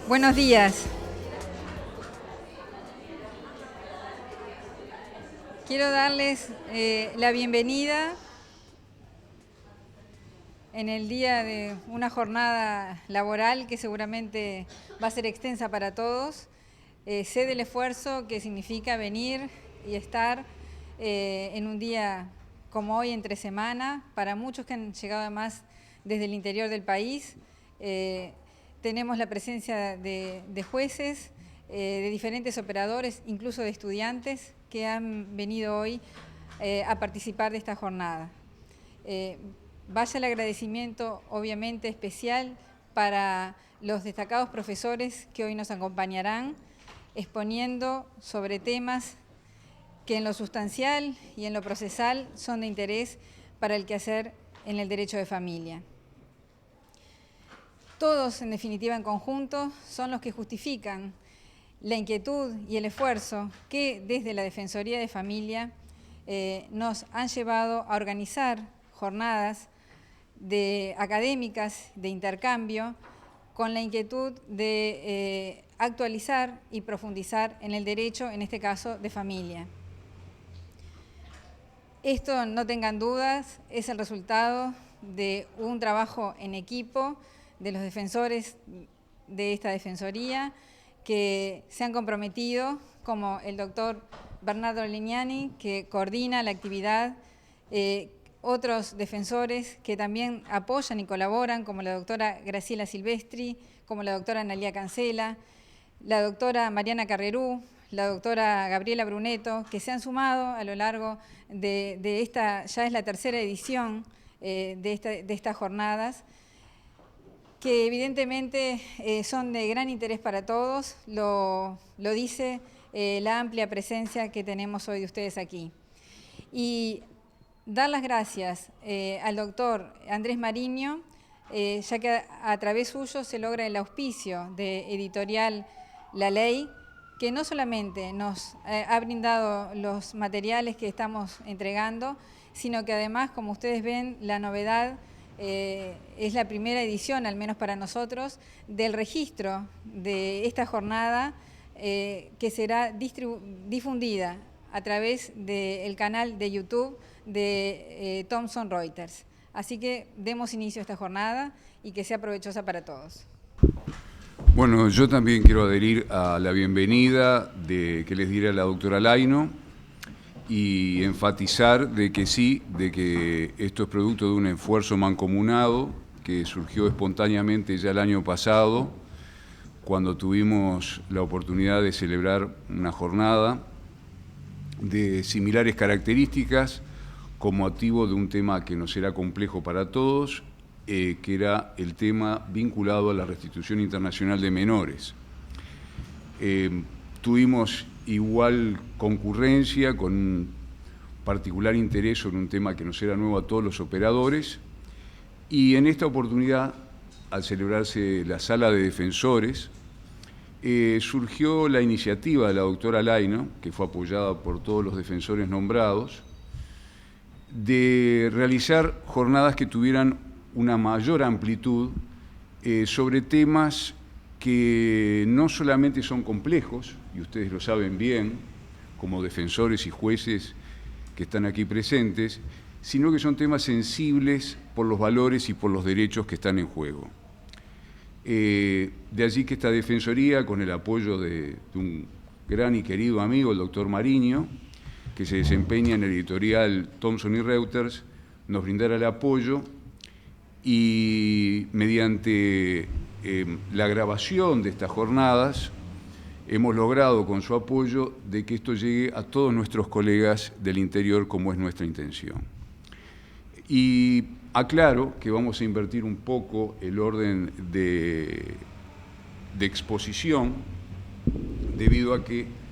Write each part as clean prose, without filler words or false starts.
Buenos días. Quiero darles la bienvenida en el día de una jornada laboral que seguramente va a ser extensa para todos. Sé del esfuerzo que significa venir y estar en un día como hoy, entre semana, para muchos que han llegado además desde el interior del país. Tenemos la presencia de jueces, de diferentes operadores, incluso de estudiantes que han venido hoy a participar de esta jornada. Vaya el agradecimiento, obviamente, especial para los destacados profesores que hoy nos acompañarán, exponiendo sobre temas que en lo sustancial y en lo procesal son de interés para el quehacer en el derecho de familia. Todos, en definitiva, en conjunto, son los que justifican la inquietud y el esfuerzo que desde la Defensoría de Familia nos han llevado a organizar jornadas académicas de intercambio con la inquietud de actualizar y profundizar en el derecho, en este caso, de familia. Esto, no tengan dudas, es el resultado de un trabajo en equipo de los defensores de esta Defensoría que se han comprometido, como el doctor Bernardo Legnani, que coordina la actividad, otros defensores que también apoyan y colaboran, como la doctora Graciela Silvestri, como la doctora Analía Cancela, la doctora Mariana Carrerú, la doctora Gabriela Bruneto, que se han sumado a lo largo de esta, ya es la tercera edición de estas jornadas, que evidentemente son de gran interés para todos, lo dice la amplia presencia que tenemos hoy de ustedes aquí. Y dar las gracias al doctor Andrés Mariño, ya que a través suyo se logra el auspicio de Editorial La Ley, que no solamente nos ha brindado los materiales que estamos entregando, sino que además, como ustedes ven, la novedad es la primera edición, al menos para nosotros, del registro de esta jornada que será difundida a través del canal de YouTube de Thomson Reuters. Así que demos inicio a esta jornada y que sea provechosa para todos. Bueno, yo también quiero adherir a la bienvenida que les diera la doctora Laino y enfatizar de que sí, de que esto es producto de un esfuerzo mancomunado que surgió espontáneamente ya el año pasado, cuando tuvimos la oportunidad de celebrar una jornada de similares características como motivo de un tema que nos era complejo para todos, que era el tema vinculado a la restitución internacional de menores. Tuvimos igual concurrencia, con un particular interés sobre un tema que nos era nuevo a todos los operadores, y en esta oportunidad, al celebrarse la sala de defensores, surgió la iniciativa de la doctora Laino, que fue apoyada por todos los defensores nombrados, de realizar jornadas que tuvieran una mayor amplitud sobre temas que no solamente son complejos, y ustedes lo saben bien, como defensores y jueces que están aquí presentes, sino que son temas sensibles por los valores y por los derechos que están en juego. De allí que esta Defensoría, con el apoyo de un gran y querido amigo, el doctor Mariño, que se desempeña en el editorial Thomson y Reuters, nos brindara el apoyo y mediante la grabación de estas jornadas hemos logrado con su apoyo de que esto llegue a todos nuestros colegas del interior, como es nuestra intención. Y aclaro que vamos a invertir un poco el orden de exposición, debido a que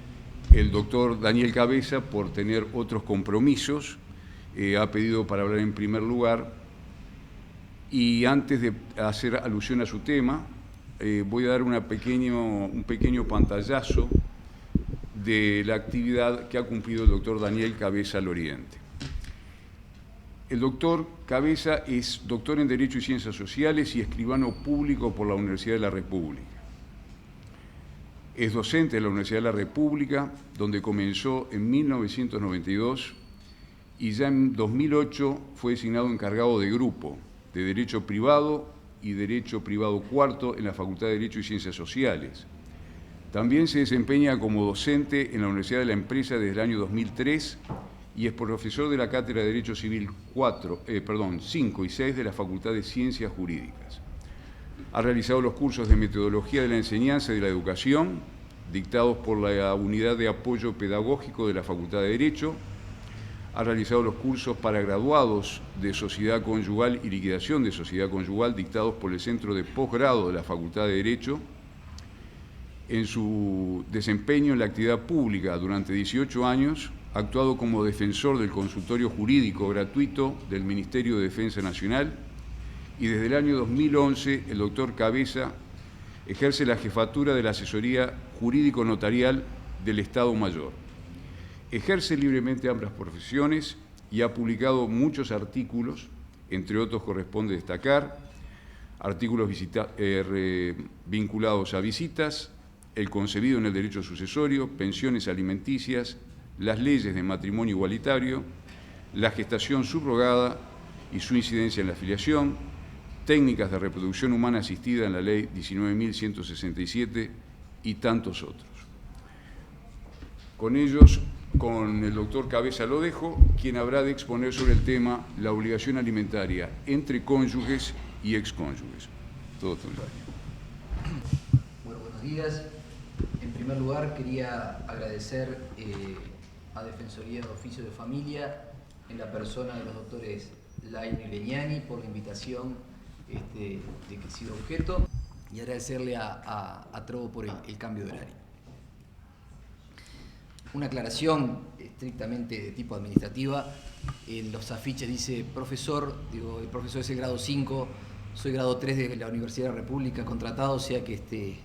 el doctor Daniel Cabeza, por tener otros compromisos, ha pedido para hablar en primer lugar. Y antes de hacer alusión a su tema, voy a dar un pequeño pantallazo de la actividad que ha cumplido el doctor Daniel Cabeza Loriente. El doctor Cabeza es doctor en Derecho y Ciencias Sociales y escribano público por la Universidad de la República. Es docente de la Universidad de la República, donde comenzó en 1992 y ya en 2008 fue designado encargado de grupo de Derecho Privado y Derecho Privado Cuarto en la Facultad de Derecho y Ciencias Sociales. También se desempeña como docente en la Universidad de la Empresa desde el año 2003 y es profesor de la Cátedra de Derecho Civil 5 y 6 de la Facultad de Ciencias Jurídicas. Ha realizado los cursos de Metodología de la Enseñanza y de la Educación, dictados por la Unidad de Apoyo Pedagógico de la Facultad de Derecho. Ha realizado los cursos para graduados de Sociedad Conyugal y Liquidación de Sociedad Conyugal, dictados por el Centro de Posgrado de la Facultad de Derecho. En su desempeño en la actividad pública durante 18 años, ha actuado como defensor del consultorio jurídico gratuito del Ministerio de Defensa Nacional y desde el año 2011 el doctor Cabeza ejerce la jefatura de la asesoría jurídico-notarial del Estado Mayor. Ejerce libremente ambas profesiones y ha publicado muchos artículos, entre otros corresponde destacar artículos vinculados a visitas, el concebido en el derecho sucesorio, pensiones alimenticias, las leyes de matrimonio igualitario, la gestación subrogada y su incidencia en la filiación, técnicas de reproducción humana asistida en la Ley 19.167 y tantos otros. Con ellos, con el doctor Cabeza lo dejo, quien habrá de exponer sobre el tema la obligación alimentaria entre cónyuges y excónyuges. Todo tuyo. Bueno, buenos días. En primer lugar, quería agradecer a Defensoría de Oficio de Familia, en la persona de los doctores Laino y Legnani, por la invitación de que he sido objeto, y agradecerle a Trovo por el cambio de horario. Una aclaración estrictamente de tipo administrativa. En los afiches dice profesor, digo, el profesor es el grado 5, soy grado 3 de la Universidad de la República, contratado, o sea que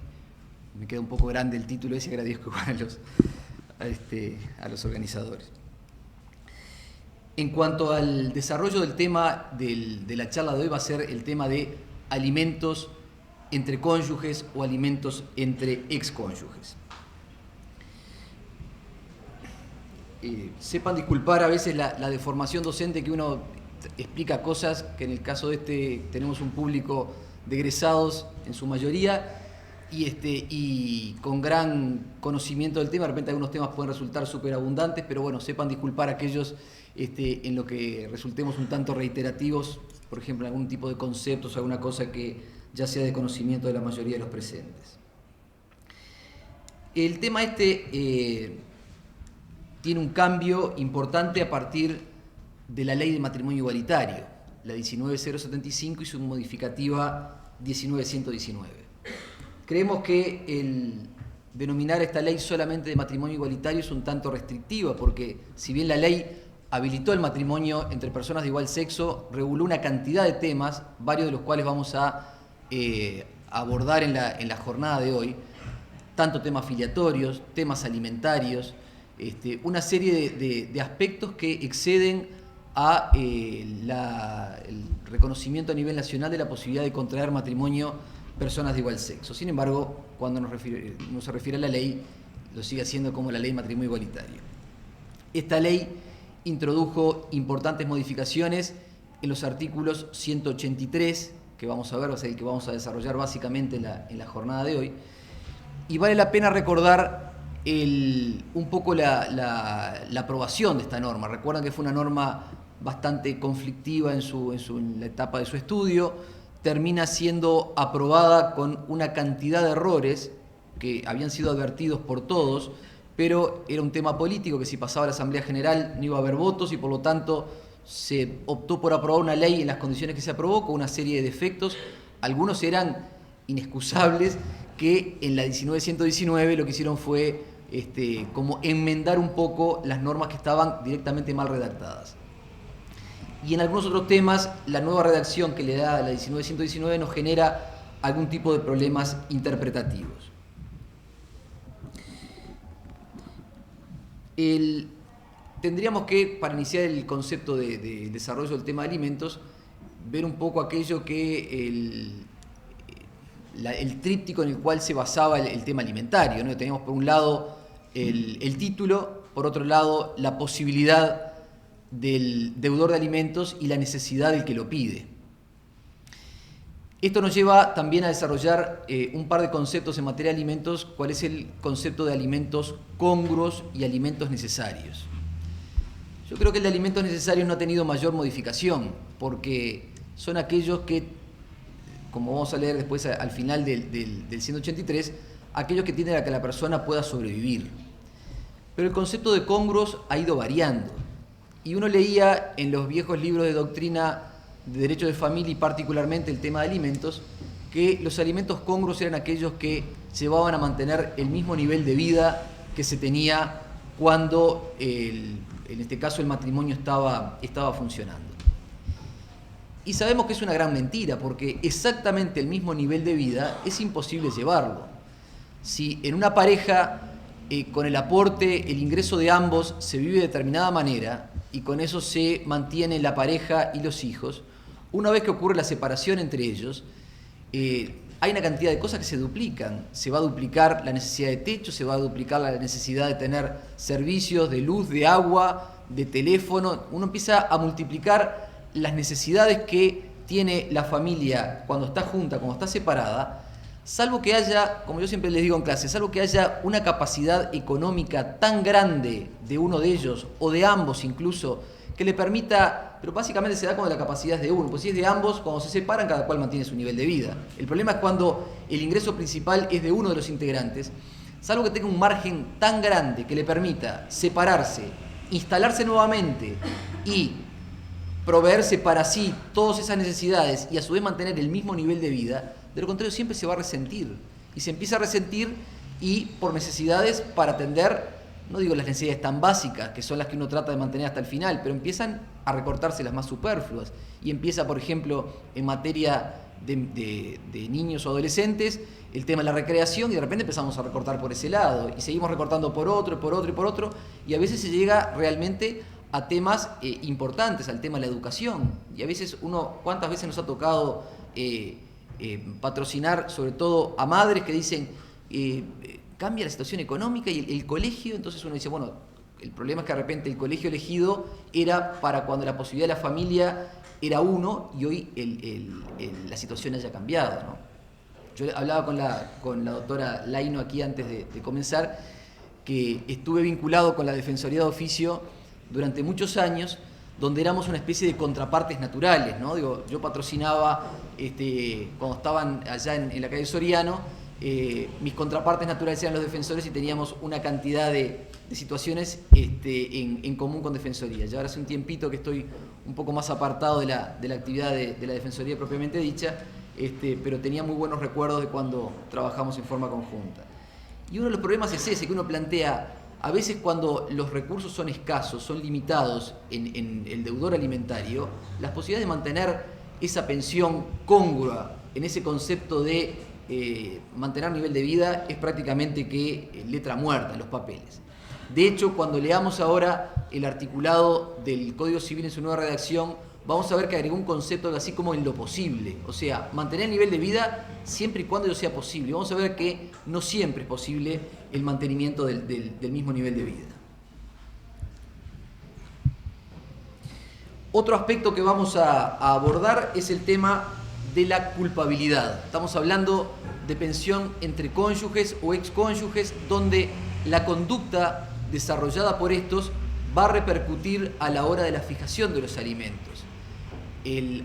me queda un poco grande el título ese, agradezco a los organizadores. En cuanto al desarrollo del tema de la charla de hoy, va a ser el tema de alimentos entre cónyuges o alimentos entre excónyuges. Sepan disculpar a veces la deformación docente, que uno explica cosas que en el caso de tenemos un público de egresados en su mayoría y con gran conocimiento del tema. De repente algunos temas pueden resultar súper abundantes, pero bueno, sepan disculpar a aquellos en lo que resultemos un tanto reiterativos, por ejemplo, algún tipo de conceptos, alguna cosa que ya sea de conocimiento de la mayoría de los presentes. El tema tiene un cambio importante a partir de la Ley de Matrimonio Igualitario, la 19.075 y su modificativa 19.119. Creemos que el denominar esta ley solamente de matrimonio igualitario es un tanto restrictiva, porque si bien la ley habilitó el matrimonio entre personas de igual sexo, reguló una cantidad de temas, varios de los cuales vamos a abordar en la jornada de hoy, tanto temas filiatorios, temas alimentarios, una serie de aspectos que exceden a el reconocimiento a nivel nacional de la posibilidad de contraer matrimonio personas de igual sexo. Sin embargo, cuando no se refiere a la ley, lo sigue haciendo como la ley de matrimonio igualitario. Esta ley introdujo importantes modificaciones en los artículos 183, que vamos a ver, va a ser el que vamos a desarrollar básicamente en la jornada de hoy, y vale la pena recordar un poco la aprobación de esta norma. Recuerdan que fue una norma bastante conflictiva en la etapa de su estudio, termina siendo aprobada con una cantidad de errores que habían sido advertidos por todos, pero era un tema político que si pasaba a la Asamblea General no iba a haber votos y por lo tanto se optó por aprobar una ley en las condiciones que se aprobó con una serie de defectos. Algunos eran inexcusables, que en la 19.119 lo que hicieron fue como enmendar un poco las normas que estaban directamente mal redactadas. Y en algunos otros temas, la nueva redacción que le da la 19.119 nos genera algún tipo de problemas interpretativos. Tendríamos que, para iniciar el concepto de desarrollo del tema de alimentos, ver un poco aquello que el tríptico en el cual se basaba el tema alimentario, ¿no? Teníamos por un lado el título, por otro lado la posibilidad del deudor de alimentos y la necesidad del que lo pide. Esto nos lleva también a desarrollar un par de conceptos en materia de alimentos, cuál es el concepto de alimentos congruos y alimentos necesarios. Yo creo que el de alimentos necesarios no ha tenido mayor modificación, porque son aquellos que, como vamos a leer después al final del 183, aquellos que tienden a que la persona pueda sobrevivir. Pero el concepto de congruos ha ido variando. Y uno leía en los viejos libros de doctrina de derecho de familia y particularmente el tema de alimentos, que los alimentos congruos eran aquellos que llevaban a mantener el mismo nivel de vida que se tenía cuando, en este caso, el matrimonio estaba funcionando. Y sabemos que es una gran mentira, porque exactamente el mismo nivel de vida es imposible llevarlo. Si en una pareja, con el aporte, el ingreso de ambos, se vive de determinada manera, y con eso se mantiene la pareja y los hijos, una vez que ocurre la separación entre ellos, hay una cantidad de cosas que se duplican. Se va a duplicar la necesidad de techo, se va a duplicar la necesidad de tener servicios de luz, de agua, de teléfono. Uno empieza a multiplicar las necesidades que tiene la familia cuando está junta, cuando está separada, salvo que haya, como yo siempre les digo en clase, salvo que haya una capacidad económica tan grande de uno de ellos, o de ambos incluso, que le permita, pero básicamente se da cuando la capacidad es de uno, pues si es de ambos, cuando se separan, cada cual mantiene su nivel de vida. El problema es cuando el ingreso principal es de uno de los integrantes, salvo que tenga un margen tan grande que le permita separarse, instalarse nuevamente y proveerse para sí todas esas necesidades y a su vez mantener el mismo nivel de vida. De lo contrario siempre se va a resentir, y se empieza a resentir y por necesidades para atender, no digo las necesidades tan básicas, que son las que uno trata de mantener hasta el final, pero empiezan a recortarse las más superfluas. Y empieza, por ejemplo, en materia de niños o adolescentes, el tema de la recreación, y de repente empezamos a recortar por ese lado, y seguimos recortando por otro, y por otro, y por otro, y a veces se llega realmente a temas importantes, al tema de la educación. Y a veces ¿cuántas veces nos ha tocado patrocinar, sobre todo a madres que dicen, cambia la situación económica y el colegio? Entonces uno dice, bueno, el problema es que de repente el colegio elegido era para cuando la posibilidad de la familia era uno, y hoy la situación haya cambiado, ¿no? Yo hablaba con la doctora Laino aquí antes de comenzar, que estuve vinculado con la Defensoría de Oficio durante muchos años, donde éramos una especie de contrapartes naturales, ¿no? Digo, yo patrocinaba, cuando estaban allá en la calle Soriano, mis contrapartes naturales eran los defensores, y teníamos una cantidad de situaciones en común con Defensoría. Ya ahora hace un tiempito que estoy un poco más apartado de la actividad de la Defensoría propiamente dicha, pero tenía muy buenos recuerdos de cuando trabajamos en forma conjunta. Y uno de los problemas es ese, que uno plantea, a veces cuando los recursos son escasos, son limitados en el deudor alimentario, las posibilidades de mantener esa pensión congrua en ese concepto de mantener nivel de vida es prácticamente que letra muerta en los papeles. De hecho, cuando leamos ahora el articulado del Código Civil en su nueva redacción, vamos a ver que agregó un concepto así como en lo posible, o sea, mantener el nivel de vida siempre y cuando ello sea posible. Vamos a ver que no siempre es posible el mantenimiento del mismo nivel de vida. Otro aspecto que vamos a abordar es el tema de la culpabilidad. Estamos hablando de pensión entre cónyuges o excónyuges, donde la conducta desarrollada por estos va a repercutir a la hora de la fijación de los alimentos.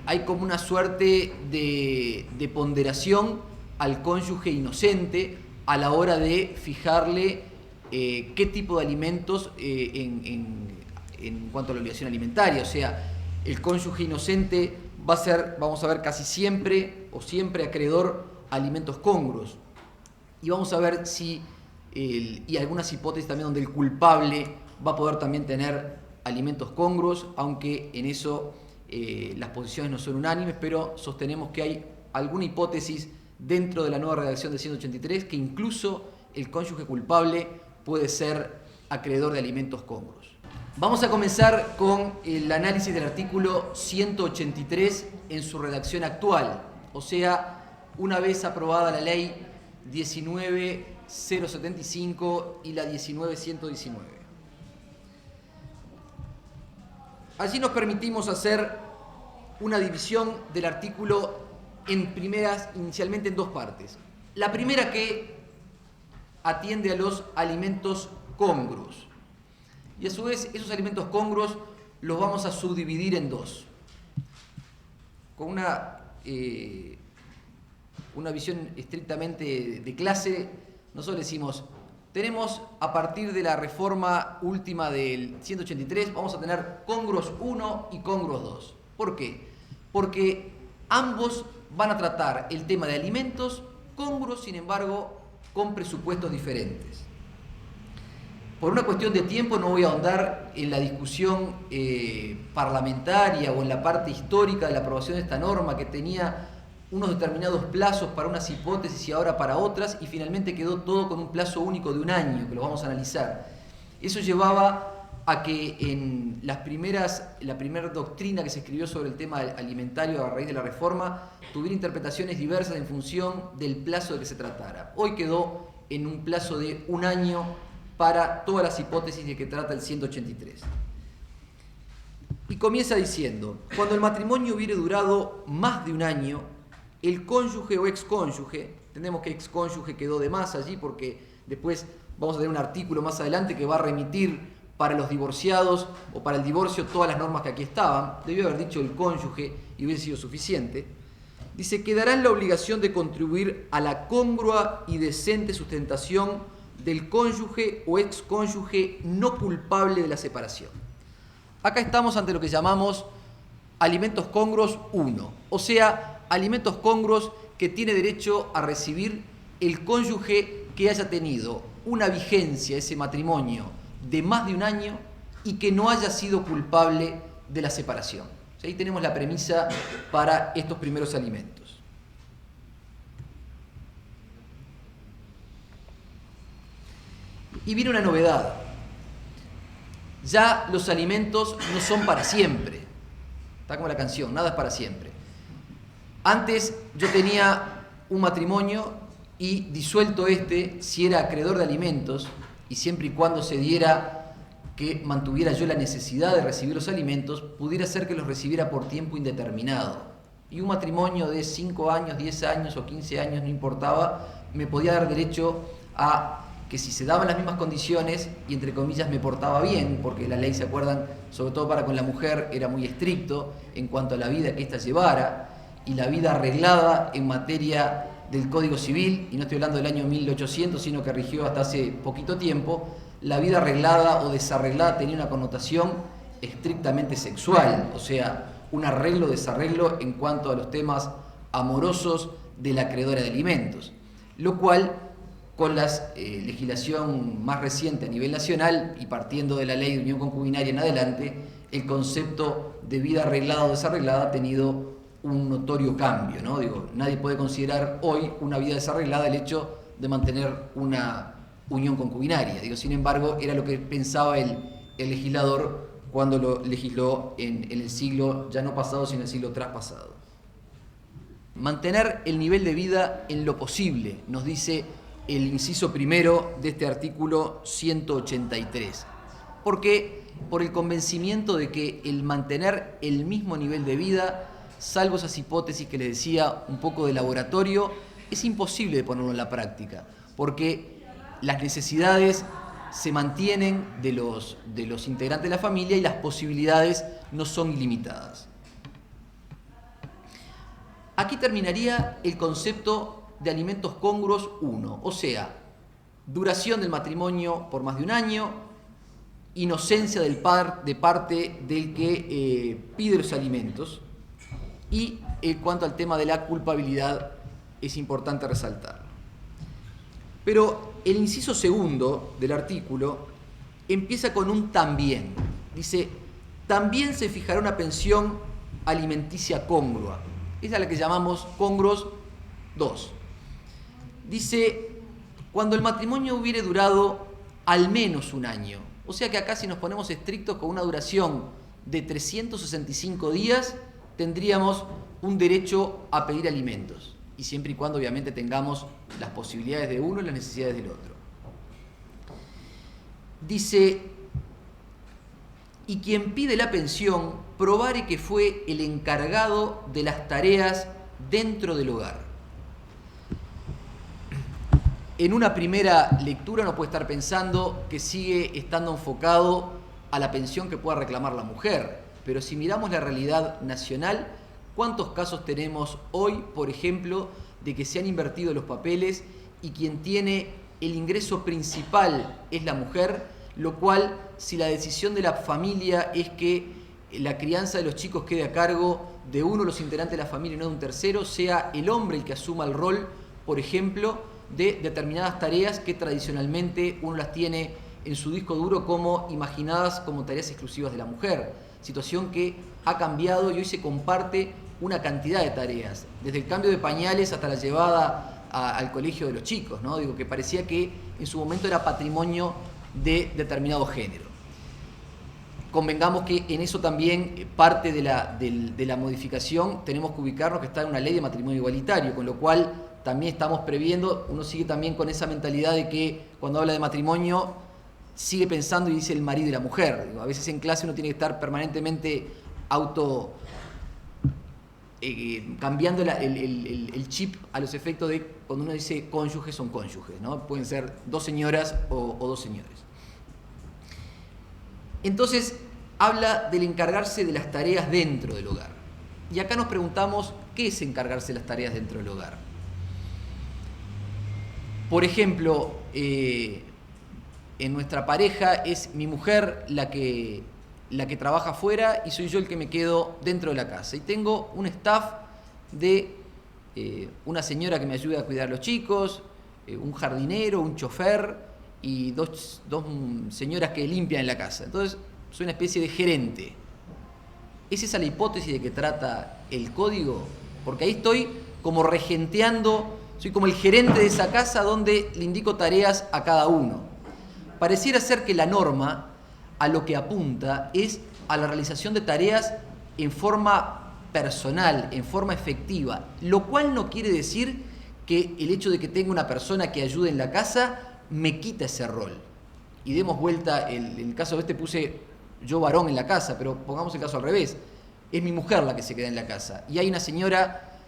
Hay como una suerte de ponderación al cónyuge inocente a la hora de fijarle qué tipo de alimentos en cuanto a la obligación alimentaria. O sea, el cónyuge inocente va a ser, vamos a ver, casi siempre o siempre acreedor a alimentos congruos. Y vamos a ver si, y algunas hipótesis también donde el culpable va a poder también tener alimentos congruos, aunque en eso las posiciones no son unánimes, pero sostenemos que hay alguna hipótesis dentro de la nueva redacción de 183 que incluso el cónyuge culpable puede ser acreedor de alimentos congruos. Vamos a comenzar con el análisis del artículo 183 en su redacción actual, o sea, una vez aprobada la ley 19.075 y la 19.119. Allí nos permitimos hacer una división del artículo inicialmente en dos partes. La primera que atiende a los alimentos congruos. Y a su vez, esos alimentos congruos los vamos a subdividir en dos. Con una visión estrictamente de clase, nosotros decimos, tenemos a partir de la reforma última del 183, vamos a tener congruos 1 y congruos 2. ¿Por qué? Porque ambos van a tratar el tema de alimentos congruos, sin embargo, con presupuestos diferentes. Por una cuestión de tiempo no voy a ahondar en la discusión parlamentaria o en la parte histórica de la aprobación de esta norma que tenía unos determinados plazos para unas hipótesis y ahora para otras, y finalmente quedó todo con un plazo único de 1 año, que lo vamos a analizar. Eso llevaba a que en la primera doctrina que se escribió sobre el tema alimentario a raíz de la reforma tuviera interpretaciones diversas en función del plazo de que se tratara. Hoy quedó en un plazo de 1 año para todas las hipótesis de que trata el 183. Y comienza diciendo, cuando el matrimonio hubiere durado más de 1 año, el cónyuge o excónyuge, entendemos que excónyuge quedó de más allí porque después vamos a tener un artículo más adelante que va a remitir para los divorciados o para el divorcio todas las normas que aquí estaban, debió haber dicho el cónyuge y hubiese sido suficiente. Dice, quedará en la obligación de contribuir a la congrua y decente sustentación del cónyuge o excónyuge no culpable de la separación. Acá estamos ante lo que llamamos alimentos congruos 1, o sea, alimentos congruos que tiene derecho a recibir el cónyuge que haya tenido una vigencia, ese matrimonio, de más de 1 año y que no haya sido culpable de la separación. O sea, ahí tenemos la premisa para estos primeros alimentos. Y viene una novedad. Ya los alimentos no son para siempre. Está como la canción, nada es para siempre. Antes yo tenía un matrimonio y disuelto si era acreedor de alimentos y siempre y cuando se diera que mantuviera yo la necesidad de recibir los alimentos, pudiera ser que los recibiera por tiempo indeterminado. Y un matrimonio de 5 años, 10 años o 15 años, no importaba, me podía dar derecho a que si se daban las mismas condiciones y entre comillas me portaba bien, porque la ley, se acuerdan, sobre todo para con la mujer era muy estricto en cuanto a la vida que ésta llevara, y la vida arreglada en materia del Código Civil, y no estoy hablando del año 1800, sino que rigió hasta hace poquito tiempo, la vida arreglada o desarreglada tenía una connotación estrictamente sexual, o sea, un arreglo o desarreglo en cuanto a los temas amorosos de la acreedora de alimentos, lo cual con la legislación más reciente a nivel nacional y partiendo de la ley de unión concubinaria en adelante, el concepto de vida arreglada o desarreglada ha tenido un notorio cambio, ¿no? Digo, nadie puede considerar hoy una vida desarreglada el hecho de mantener una unión concubinaria. Digo, sin embargo, era lo que pensaba el legislador cuando lo legisló en el siglo ya no pasado, sino el siglo traspasado. Mantener el nivel de vida en lo posible, nos dice el inciso primero de este artículo 183. ¿Por qué? Por el convencimiento de que el mantener el mismo nivel de vida, salvo esas hipótesis que les decía un poco de laboratorio, es imposible de ponerlo en la práctica, porque las necesidades se mantienen de los integrantes de la familia y las posibilidades no son ilimitadas. Aquí terminaría el concepto de alimentos congruos 1, o sea, duración del matrimonio por más de 1 año, inocencia de parte del que pide los alimentos, y en cuanto al tema de la culpabilidad es importante resaltarlo. Pero el inciso segundo del artículo empieza con un también. Dice, también se fijará una pensión alimenticia congrua. Esa es la que llamamos congruos 2. Dice, cuando el matrimonio hubiere durado al menos un año. O sea que acá, si nos ponemos estrictos, con una duración de 365 días, tendríamos un derecho a pedir alimentos. Y siempre y cuando, obviamente, tengamos las posibilidades de uno y las necesidades del otro. Dice, y quien pide la pensión, probare que fue el encargado de las tareas dentro del hogar. En una primera lectura uno puede estar pensando que sigue estando enfocado a la pensión que pueda reclamar la mujer. Pero si miramos la realidad nacional, ¿cuántos casos tenemos hoy, por ejemplo, de que se han invertido los papeles y quien tiene el ingreso principal es la mujer? Lo cual, si la decisión de la familia es que la crianza de los chicos quede a cargo de uno de los integrantes de la familia y no de un tercero, sea el hombre el que asuma el rol, por ejemplo, de determinadas tareas que tradicionalmente uno las tiene en su disco duro como imaginadas como tareas exclusivas de la mujer. Situación que ha cambiado y hoy se comparte una cantidad de tareas, desde el cambio de pañales hasta la llevada al colegio de los chicos, ¿no? Digo, que parecía que en su momento era patrimonio de determinado género. Convengamos que en eso también parte de la modificación tenemos que ubicarnos que está en una ley de matrimonio igualitario, con lo cual también estamos previendo, uno sigue también con esa mentalidad de que cuando habla de matrimonio sigue pensando y dice el marido y la mujer. Digo, a veces en clase uno tiene que estar permanentemente cambiando el chip a los efectos de cuando uno dice cónyuges son cónyuges, ¿no? Pueden ser dos señoras o dos señores. Entonces habla del encargarse de las tareas dentro del hogar. Y acá nos preguntamos, ¿qué es encargarse de las tareas dentro del hogar? Por ejemplo, en nuestra pareja es mi mujer la que trabaja afuera y soy yo el que me quedo dentro de la casa. Y tengo un staff de una señora que me ayuda a cuidar a los chicos, un jardinero, un chofer y dos señoras que limpian en la casa. Entonces, soy una especie de gerente. ¿Es esa la hipótesis de que trata el código? Porque ahí estoy como regenteando, soy como el gerente de esa casa donde le indico tareas a cada uno. Pareciera ser que la norma a lo que apunta es a la realización de tareas en forma personal, en forma efectiva, lo cual no quiere decir que el hecho de que tenga una persona que ayude en la casa me quita ese rol. Y demos vuelta, en el caso de este puse yo varón en la casa, pero pongamos el caso al revés. Es mi mujer la que se queda en la casa. Y hay una señora,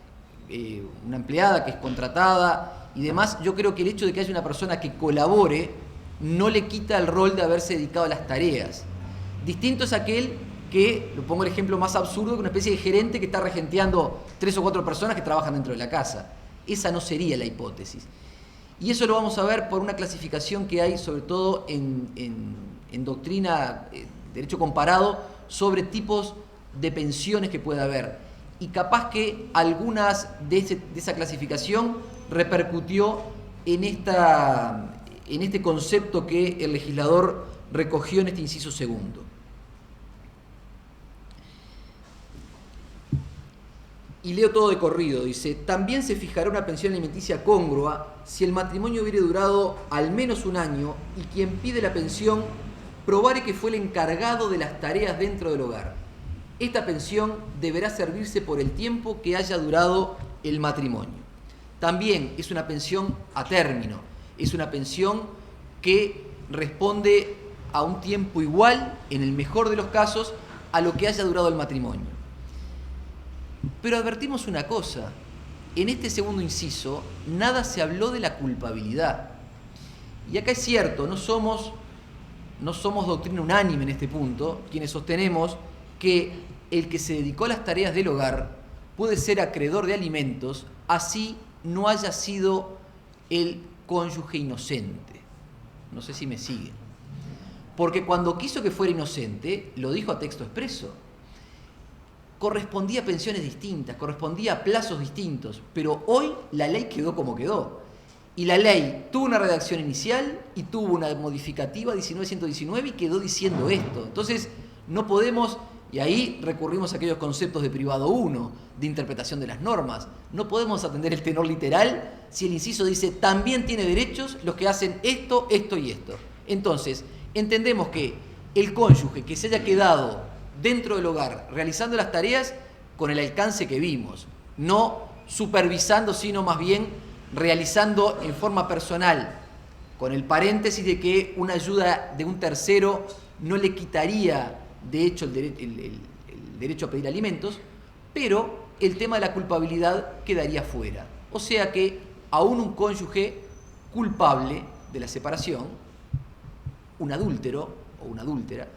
una empleada que es contratada y demás. Yo creo que el hecho de que haya una persona que colabore no le quita el rol de haberse dedicado a las tareas. Distinto es aquel que, lo pongo el ejemplo más absurdo, que una especie de gerente que está regenteando 3 o 4 personas que trabajan dentro de la casa. Esa no sería la hipótesis. Y eso lo vamos a ver por una clasificación que hay, sobre todo en doctrina, derecho comparado, sobre tipos de pensiones que puede haber. Y capaz que algunas de esa clasificación repercutió en este concepto que el legislador recogió en este inciso segundo. Y leo todo de corrido, dice, también se fijará una pensión alimenticia congrua si el matrimonio hubiere durado al menos un año y quien pide la pensión probare que fue el encargado de las tareas dentro del hogar. Esta pensión deberá servirse por el tiempo que haya durado el matrimonio. También es una pensión a término, es una pensión que responde a un tiempo igual, en el mejor de los casos, a lo que haya durado el matrimonio. Pero advertimos una cosa, en este segundo inciso nada se habló de la culpabilidad. Y acá es cierto, no somos doctrina unánime en este punto, quienes sostenemos que el que se dedicó a las tareas del hogar puede ser acreedor de alimentos, así no haya sido el cónyuge inocente. No sé si me siguen. Porque cuando quiso que fuera inocente, lo dijo a texto expreso. Correspondía a pensiones distintas, correspondía a plazos distintos, pero hoy la ley quedó como quedó. Y la ley tuvo una redacción inicial y tuvo una modificativa 1919 y quedó diciendo esto. Entonces no podemos Y ahí recurrimos a aquellos conceptos de privado 1, de interpretación de las normas. No podemos atender el tenor literal si el inciso dice también tiene derechos los que hacen esto, esto y esto. Entonces, entendemos que el cónyuge que se haya quedado dentro del hogar realizando las tareas con el alcance que vimos, no supervisando, sino más bien realizando en forma personal, con el paréntesis de que una ayuda de un tercero no le quitaría de hecho el derecho a pedir alimentos, pero el tema de la culpabilidad quedaría fuera. O sea que aún un cónyuge culpable de la separación, un adúltero o una adúltera,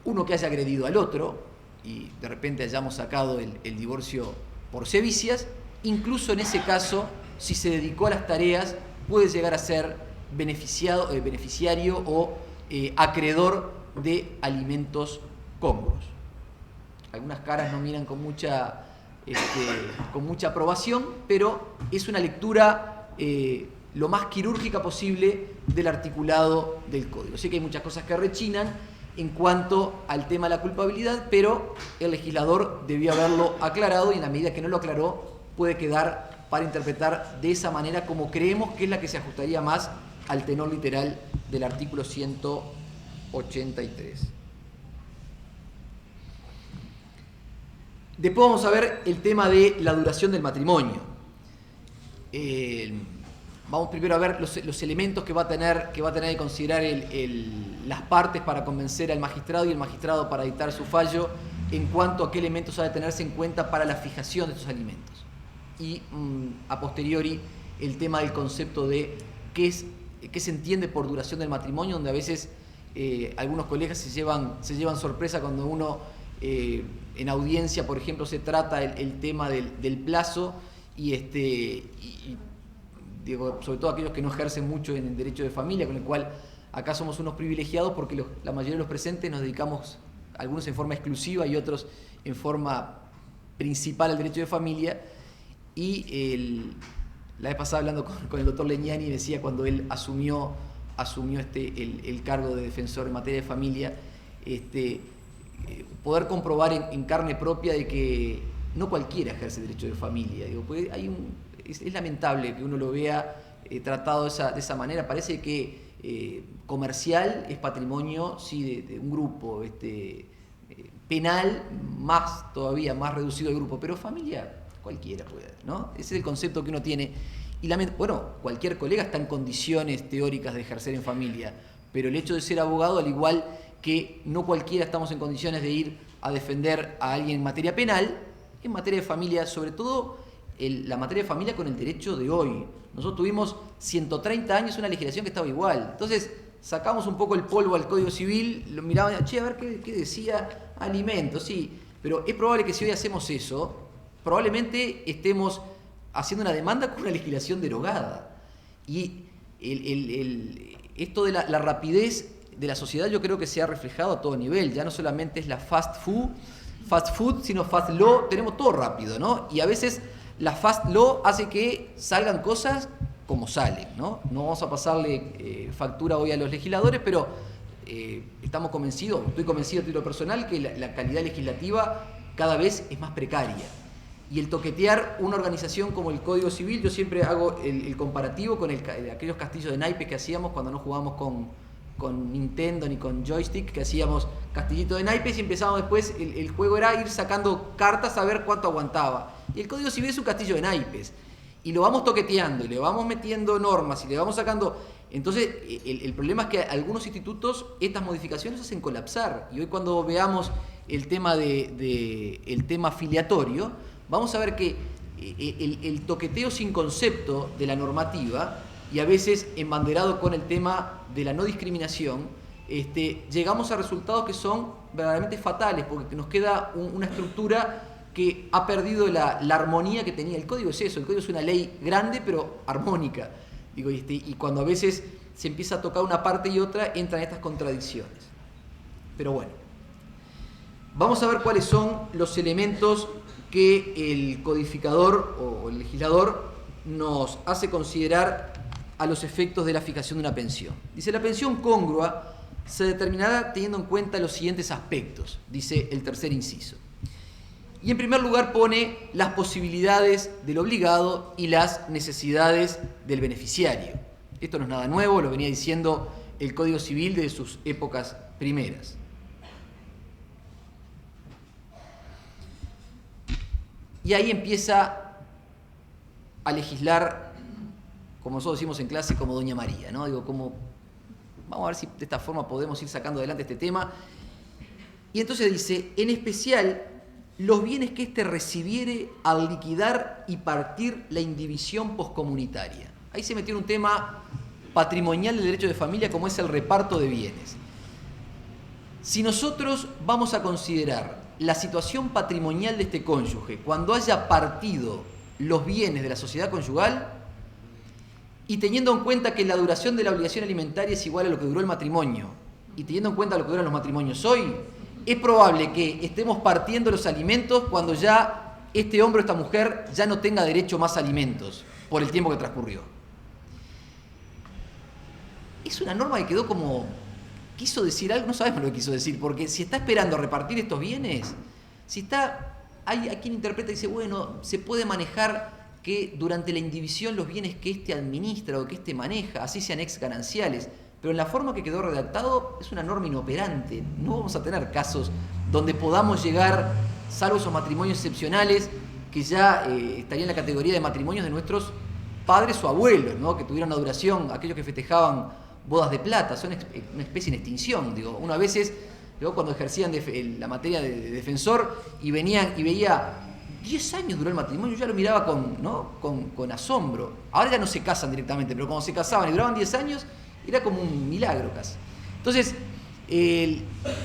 uno que haya agredido al otro y de repente hayamos sacado el divorcio por sevicias, incluso en ese caso, si se dedicó a las tareas, puede llegar a ser beneficiario o acreedor de alimentos cómodos. Algunas caras no miran con mucha aprobación, pero es una lectura lo más quirúrgica posible del articulado del Código. Sé que hay muchas cosas que rechinan en cuanto al tema de la culpabilidad, pero el legislador debió haberlo aclarado y en la medida que no lo aclaró puede quedar para interpretar de esa manera como creemos que es la que se ajustaría más al tenor literal del artículo 183. Después vamos a ver el tema de la duración del matrimonio. Vamos primero a ver los elementos que va a tener que considerar las partes para convencer al magistrado y el magistrado para dictar su fallo en cuanto a qué elementos ha de tenerse en cuenta para la fijación de estos alimentos. Y a posteriori el tema del concepto de qué se entiende por duración del matrimonio, donde a veces algunos colegas se llevan sorpresa cuando uno en audiencia, por ejemplo, se trata el tema del plazo y digo, sobre todo aquellos que no ejercen mucho en el derecho de familia, con el cual acá somos unos privilegiados porque la mayoría de los presentes nos dedicamos, algunos en forma exclusiva y otros en forma principal al derecho de familia. Y la vez pasada hablando con el doctor Legnani decía cuando él asumió el cargo de defensor en materia de familia, poder comprobar en carne propia de que no cualquiera ejerce el derecho de familia. Digo, pues es lamentable que uno lo vea tratado de esa manera. Parece que comercial es patrimonio sí, de un grupo, penal todavía más reducido el grupo, pero familia cualquiera puede, ¿no? Ese es el concepto que uno tiene. Y cualquier colega está en condiciones teóricas de ejercer en familia, pero el hecho de ser abogado, al igual que no cualquiera estamos en condiciones de ir a defender a alguien en materia penal, en materia de familia, sobre todo la materia de familia con el derecho de hoy. Nosotros tuvimos 130 años una legislación que estaba igual. Entonces sacamos un poco el polvo al Código Civil, lo miraban, a ver qué decía alimentos, sí, pero es probable que si hoy hacemos eso, probablemente estemos haciendo una demanda con una legislación derogada. Y esto de la rapidez de la sociedad yo creo que se ha reflejado a todo nivel. Ya no solamente es la fast food, sino fast law. Tenemos todo rápido, ¿no? Y a veces la fast law hace que salgan cosas como salen, ¿no? No vamos a pasarle factura hoy a los legisladores, pero estoy convencido a título personal que la calidad legislativa cada vez es más precaria. Y el toquetear una organización como el Código Civil, yo siempre hago el comparativo con aquellos castillos de naipes que hacíamos cuando no jugábamos con Nintendo ni con joystick, que hacíamos castillito de naipes y empezábamos después, el juego era ir sacando cartas a ver cuánto aguantaba. Y el Código Civil es un castillo de naipes. Y lo vamos toqueteando, y le vamos metiendo normas, y le vamos sacando... Entonces, el problema es que algunos institutos, estas modificaciones hacen colapsar. Y hoy cuando veamos el tema el tema filiatorio, vamos a ver que el toqueteo sin concepto de la normativa, y a veces embanderado con el tema de la no discriminación, llegamos a resultados que son verdaderamente fatales, porque nos queda una estructura que ha perdido la armonía que tenía. El Código es eso, el Código es una ley grande pero armónica. Digo, y cuando a veces se empieza a tocar una parte y otra, entran estas contradicciones. Pero bueno, vamos a ver cuáles son los elementos que el codificador o el legislador nos hace considerar a los efectos de la fijación de una pensión. Dice, la pensión congrua se determinará teniendo en cuenta los siguientes aspectos, dice el tercer inciso. Y en primer lugar pone las posibilidades del obligado y las necesidades del beneficiario. Esto no es nada nuevo, lo venía diciendo el Código Civil desde sus épocas primeras. Y ahí empieza a legislar, como nosotros decimos en clase, como Doña María, ¿no? Digo, como, vamos a ver si de esta forma podemos ir sacando adelante este tema. Y entonces dice, en especial, los bienes que éste recibiere al liquidar y partir la indivisión poscomunitaria. Ahí se metió en un tema patrimonial del derecho de familia, como es el reparto de bienes. Si nosotros vamos a considerar la situación patrimonial de este cónyuge cuando haya partido los bienes de la sociedad conyugal, y teniendo en cuenta que la duración de la obligación alimentaria es igual a lo que duró el matrimonio, y teniendo en cuenta lo que duran los matrimonios hoy, es probable que estemos partiendo los alimentos cuando ya este hombre o esta mujer ya no tenga derecho más a alimentos por el tiempo que transcurrió. Es una norma que quedó como... quiso decir algo, no sabemos lo que quiso decir, porque si está esperando a repartir estos bienes, si está... hay quien interpreta y dice, bueno, se puede manejar que durante la indivisión los bienes que éste administra o que éste maneja, así sean ex gananciales, pero en la forma que quedó redactado es una norma inoperante. No vamos a tener casos donde podamos llegar, salvo esos matrimonios excepcionales, que ya estarían en la categoría de matrimonios de nuestros padres o abuelos, ¿no? Que tuvieron una duración, aquellos que festejaban bodas de plata, son una especie en extinción. Digo, uno a veces, yo cuando ejercían la materia de defensor y venían y veía 10 años duró el matrimonio, yo ya lo miraba con asombro. Ahora ya no se casan directamente, pero cuando se casaban y duraban 10 años, era como un milagro casi. Entonces,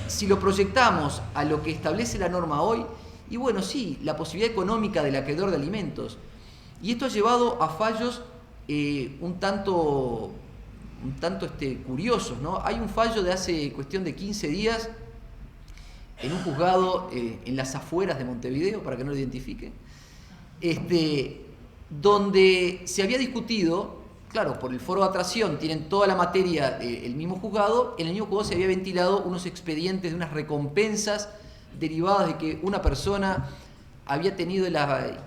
si lo proyectamos a lo que establece la norma hoy, y bueno, sí, la posibilidad económica del acreedor de alimentos, y esto ha llevado a fallos un tanto curiosos, ¿no? Hay un fallo de hace cuestión de 15 días en un juzgado en las afueras de Montevideo, para que no lo identifiquen, donde se había discutido, claro, por el foro de atracción tienen toda la materia el mismo juzgado, en el mismo juzgado se había ventilado unos expedientes de unas recompensas derivadas de que una persona había tenido la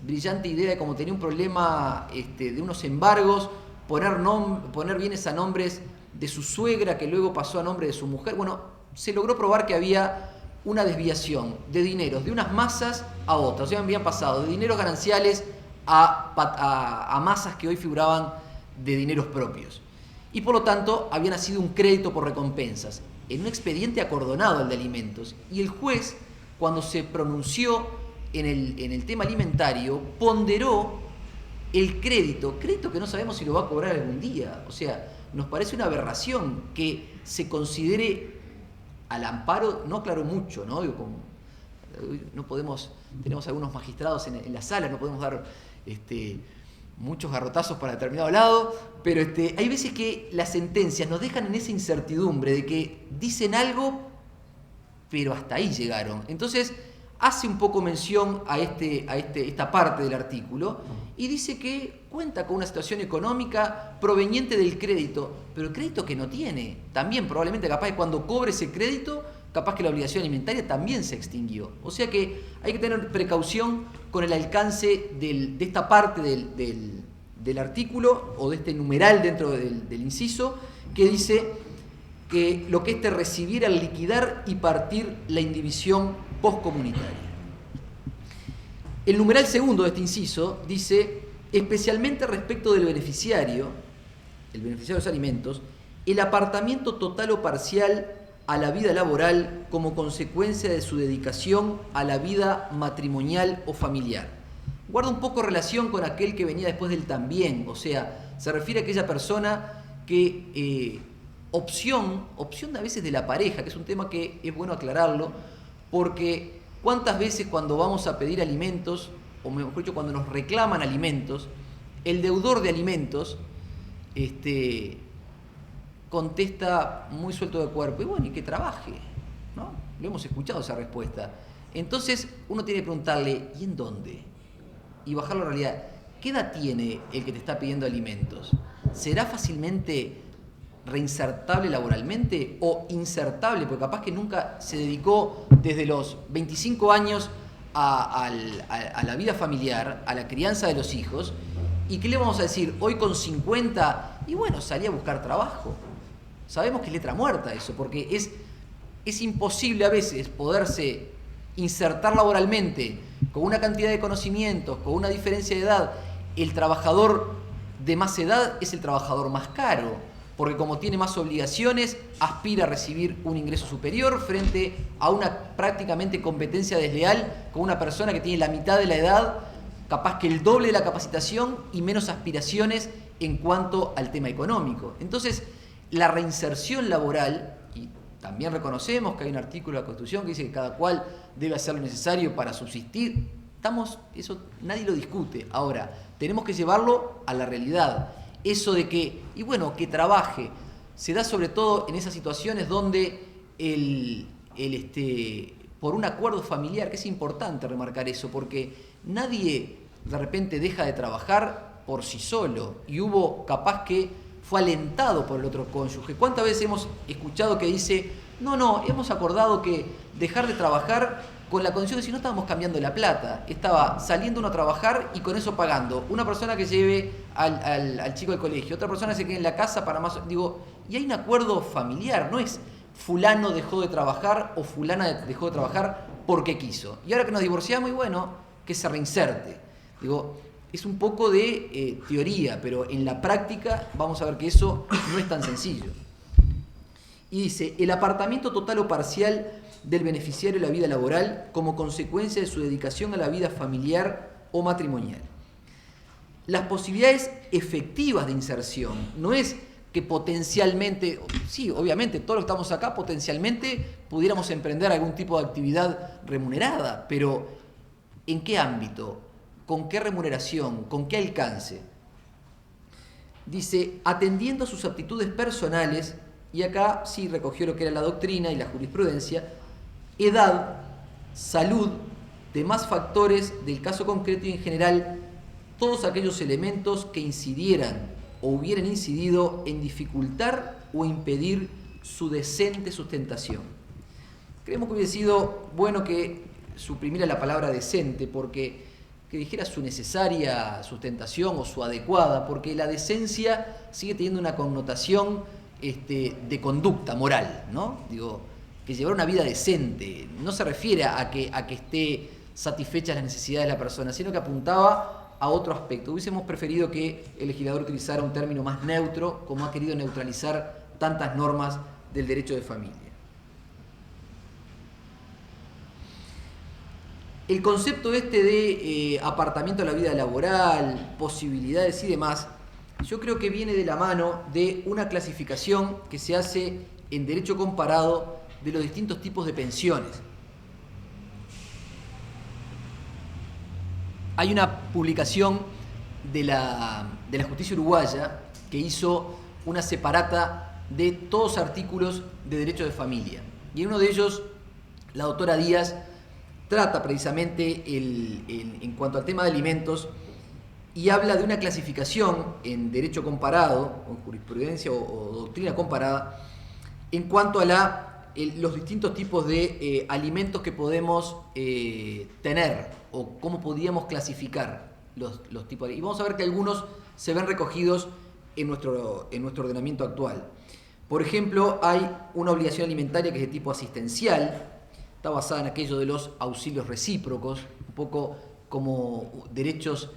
brillante idea de, como tenía un problema de unos embargos, poner bienes a nombres de su suegra, que luego pasó a nombre de su mujer. Bueno, se logró probar que había una desviación de dineros de unas masas a otras. O sea, habían pasado de dineros gananciales a masas que hoy figuraban de dineros propios. Y por lo tanto, había nacido un crédito por recompensas en un expediente acordonado al de alimentos. Y el juez, cuando se pronunció en el tema alimentario, ponderó el crédito que no sabemos si lo va a cobrar algún día. O sea, nos parece una aberración que se considere al amparo, no aclaró mucho, ¿no? No podemos, tenemos algunos magistrados en la sala, no podemos dar muchos garrotazos para determinado lado, pero hay veces que las sentencias nos dejan en esa incertidumbre de que dicen algo, pero hasta ahí llegaron. Entonces, hace un poco mención a esta parte del artículo y dice que cuenta con una situación económica proveniente del crédito, pero el crédito que no tiene. También probablemente capaz que cuando cobre ese crédito, capaz que la obligación alimentaria también se extinguió. O sea que hay que tener precaución con el alcance de esta parte del artículo o de este numeral dentro del inciso que dice que lo que recibiera al liquidar y partir la indivisión poscomunitaria. El numeral segundo de este inciso dice, especialmente respecto del beneficiario, el beneficiario de los alimentos, el apartamiento total o parcial a la vida laboral como consecuencia de su dedicación a la vida matrimonial o familiar. Guarda un poco relación con aquel que venía después del también, o sea, se refiere a aquella persona que opción a veces de la pareja, que es un tema que es bueno aclararlo, porque cuántas veces cuando vamos a pedir alimentos, o mejor dicho, cuando nos reclaman alimentos, el deudor de alimentos contesta muy suelto de cuerpo, y bueno, y que trabaje, ¿no? Lo hemos escuchado esa respuesta. Entonces uno tiene que preguntarle, ¿y en dónde? Y bajar la realidad. ¿Qué edad tiene el que te está pidiendo alimentos? ¿Será fácilmente reinsertable laboralmente o insertable, porque capaz que nunca se dedicó desde los 25 años a la vida familiar, a la crianza de los hijos, y ¿qué le vamos a decir? Hoy con 50, y bueno, salí a buscar trabajo. Sabemos que es letra muerta eso, porque es imposible a veces poderse insertar laboralmente con una cantidad de conocimientos, con una diferencia de edad. El trabajador de más edad es el trabajador más caro, porque como tiene más obligaciones, aspira a recibir un ingreso superior frente a una prácticamente competencia desleal con una persona que tiene la mitad de la edad, capaz que el doble de la capacitación y menos aspiraciones en cuanto al tema económico. Entonces, la reinserción laboral, y también reconocemos que hay un artículo de la Constitución que dice que cada cual debe hacer lo necesario para subsistir, eso nadie lo discute. Ahora, tenemos que llevarlo a la realidad. Eso de que, y bueno, que trabaje, se da sobre todo en esas situaciones donde por un acuerdo familiar, que es importante remarcar eso, porque nadie de repente deja de trabajar por sí solo, y hubo capaz que fue alentado por el otro cónyuge. ¿Cuántas veces hemos escuchado que dice, no, hemos acordado que dejar de trabajar con la condición de si no estábamos cambiando la plata, estaba saliendo uno a trabajar y con eso pagando, una persona que lleve al chico al colegio, otra persona se quede en la casa para más, y hay un acuerdo familiar, no es fulano dejó de trabajar o fulana dejó de trabajar porque quiso, y ahora que nos divorciamos, y bueno, que se reinserte. Es un poco de teoría, pero en la práctica vamos a ver que eso no es tan sencillo. Y dice, el apartamiento total o parcial del beneficiario de la vida laboral como consecuencia de su dedicación a la vida familiar o matrimonial. Las posibilidades efectivas de inserción no es que potencialmente, sí, obviamente, todos los que estamos acá potencialmente pudiéramos emprender algún tipo de actividad remunerada, pero ¿en qué ámbito? ¿Con qué remuneración? ¿Con qué alcance? Dice, atendiendo a sus aptitudes personales, y acá sí recogió lo que era la doctrina y la jurisprudencia, edad, salud, demás factores del caso concreto y en general todos aquellos elementos que incidieran o hubieran incidido en dificultar o impedir su decente sustentación. Creemos que hubiera sido bueno que suprimiera la palabra decente, porque que dijera su necesaria sustentación o su adecuada, porque la decencia sigue teniendo una connotación de conducta moral, ¿no? Que llevar una vida decente no se refiere a que esté satisfecha las necesidades de la persona, sino que apuntaba a otro aspecto. Hubiésemos preferido que el legislador utilizara un término más neutro, como ha querido neutralizar tantas normas del derecho de familia. El concepto de apartamiento de la vida laboral, posibilidades y demás, yo creo que viene de la mano de una clasificación que se hace en derecho comparado de los distintos tipos de pensiones. Hay una publicación de la justicia uruguaya que hizo una separata de todos los artículos de derecho de familia. Y en uno de ellos, la doctora Díaz trata precisamente en cuanto al tema de alimentos y habla de una clasificación en derecho comparado, o en jurisprudencia o doctrina comparada, en cuanto a los distintos tipos de alimentos que podemos tener o cómo podríamos clasificar los tipos de. Y vamos a ver que algunos se ven recogidos en nuestro ordenamiento actual. Por ejemplo, hay una obligación alimentaria que es de tipo asistencial, está basada en aquello de los auxilios recíprocos, un poco como derechos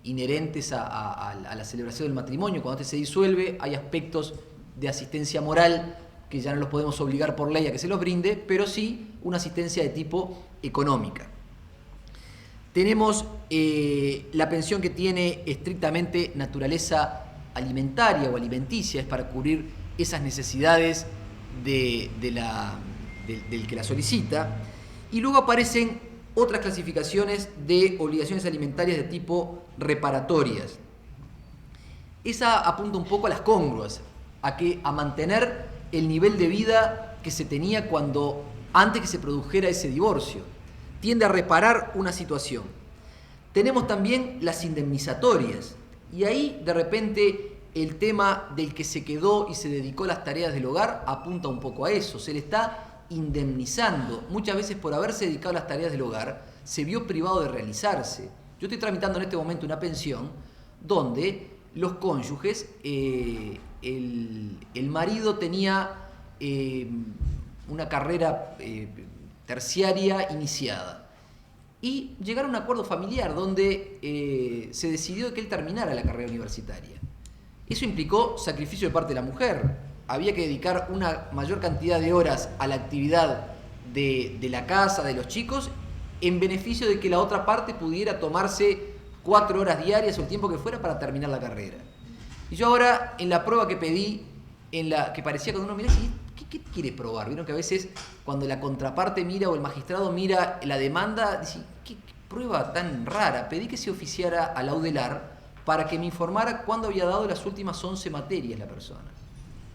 inherentes a la celebración del matrimonio. Cuando se disuelve, hay aspectos de asistencia moral que ya no los podemos obligar por ley a que se los brinde, pero sí una asistencia de tipo económica. Tenemos la pensión que tiene estrictamente naturaleza alimentaria o alimenticia, es para cubrir esas necesidades del que la solicita. Y luego aparecen otras clasificaciones de obligaciones alimentarias de tipo reparatorias. Esa apunta un poco a las congruas, a mantener el nivel de vida que se tenía antes que se produjera ese divorcio. Tiende a reparar una situación. Tenemos también las indemnizatorias, y ahí de repente el tema del que se quedó y se dedicó a las tareas del hogar apunta un poco a eso. Se le está indemnizando. Muchas veces por haberse dedicado a las tareas del hogar se vio privado de realizarse. Yo estoy tramitando en este momento una pensión donde los cónyuges, el marido tenía una carrera terciaria iniciada y llegaron a un acuerdo familiar donde se decidió que él terminara la carrera universitaria. Eso implicó sacrificio de parte de la mujer. Había que dedicar una mayor cantidad de horas a la actividad de la casa, de los chicos, en beneficio de que la otra parte pudiera tomarse 4 horas diarias o el tiempo que fuera para terminar la carrera. Y yo ahora, en la prueba que pedí, en la que parecía cuando uno mira, ¿qué quiere probar? Vieron que a veces cuando la contraparte mira o el magistrado mira la demanda, dice, ¿qué prueba tan rara? Pedí que se oficiara al Audelar para que me informara cuándo había dado las últimas 11 materias la persona.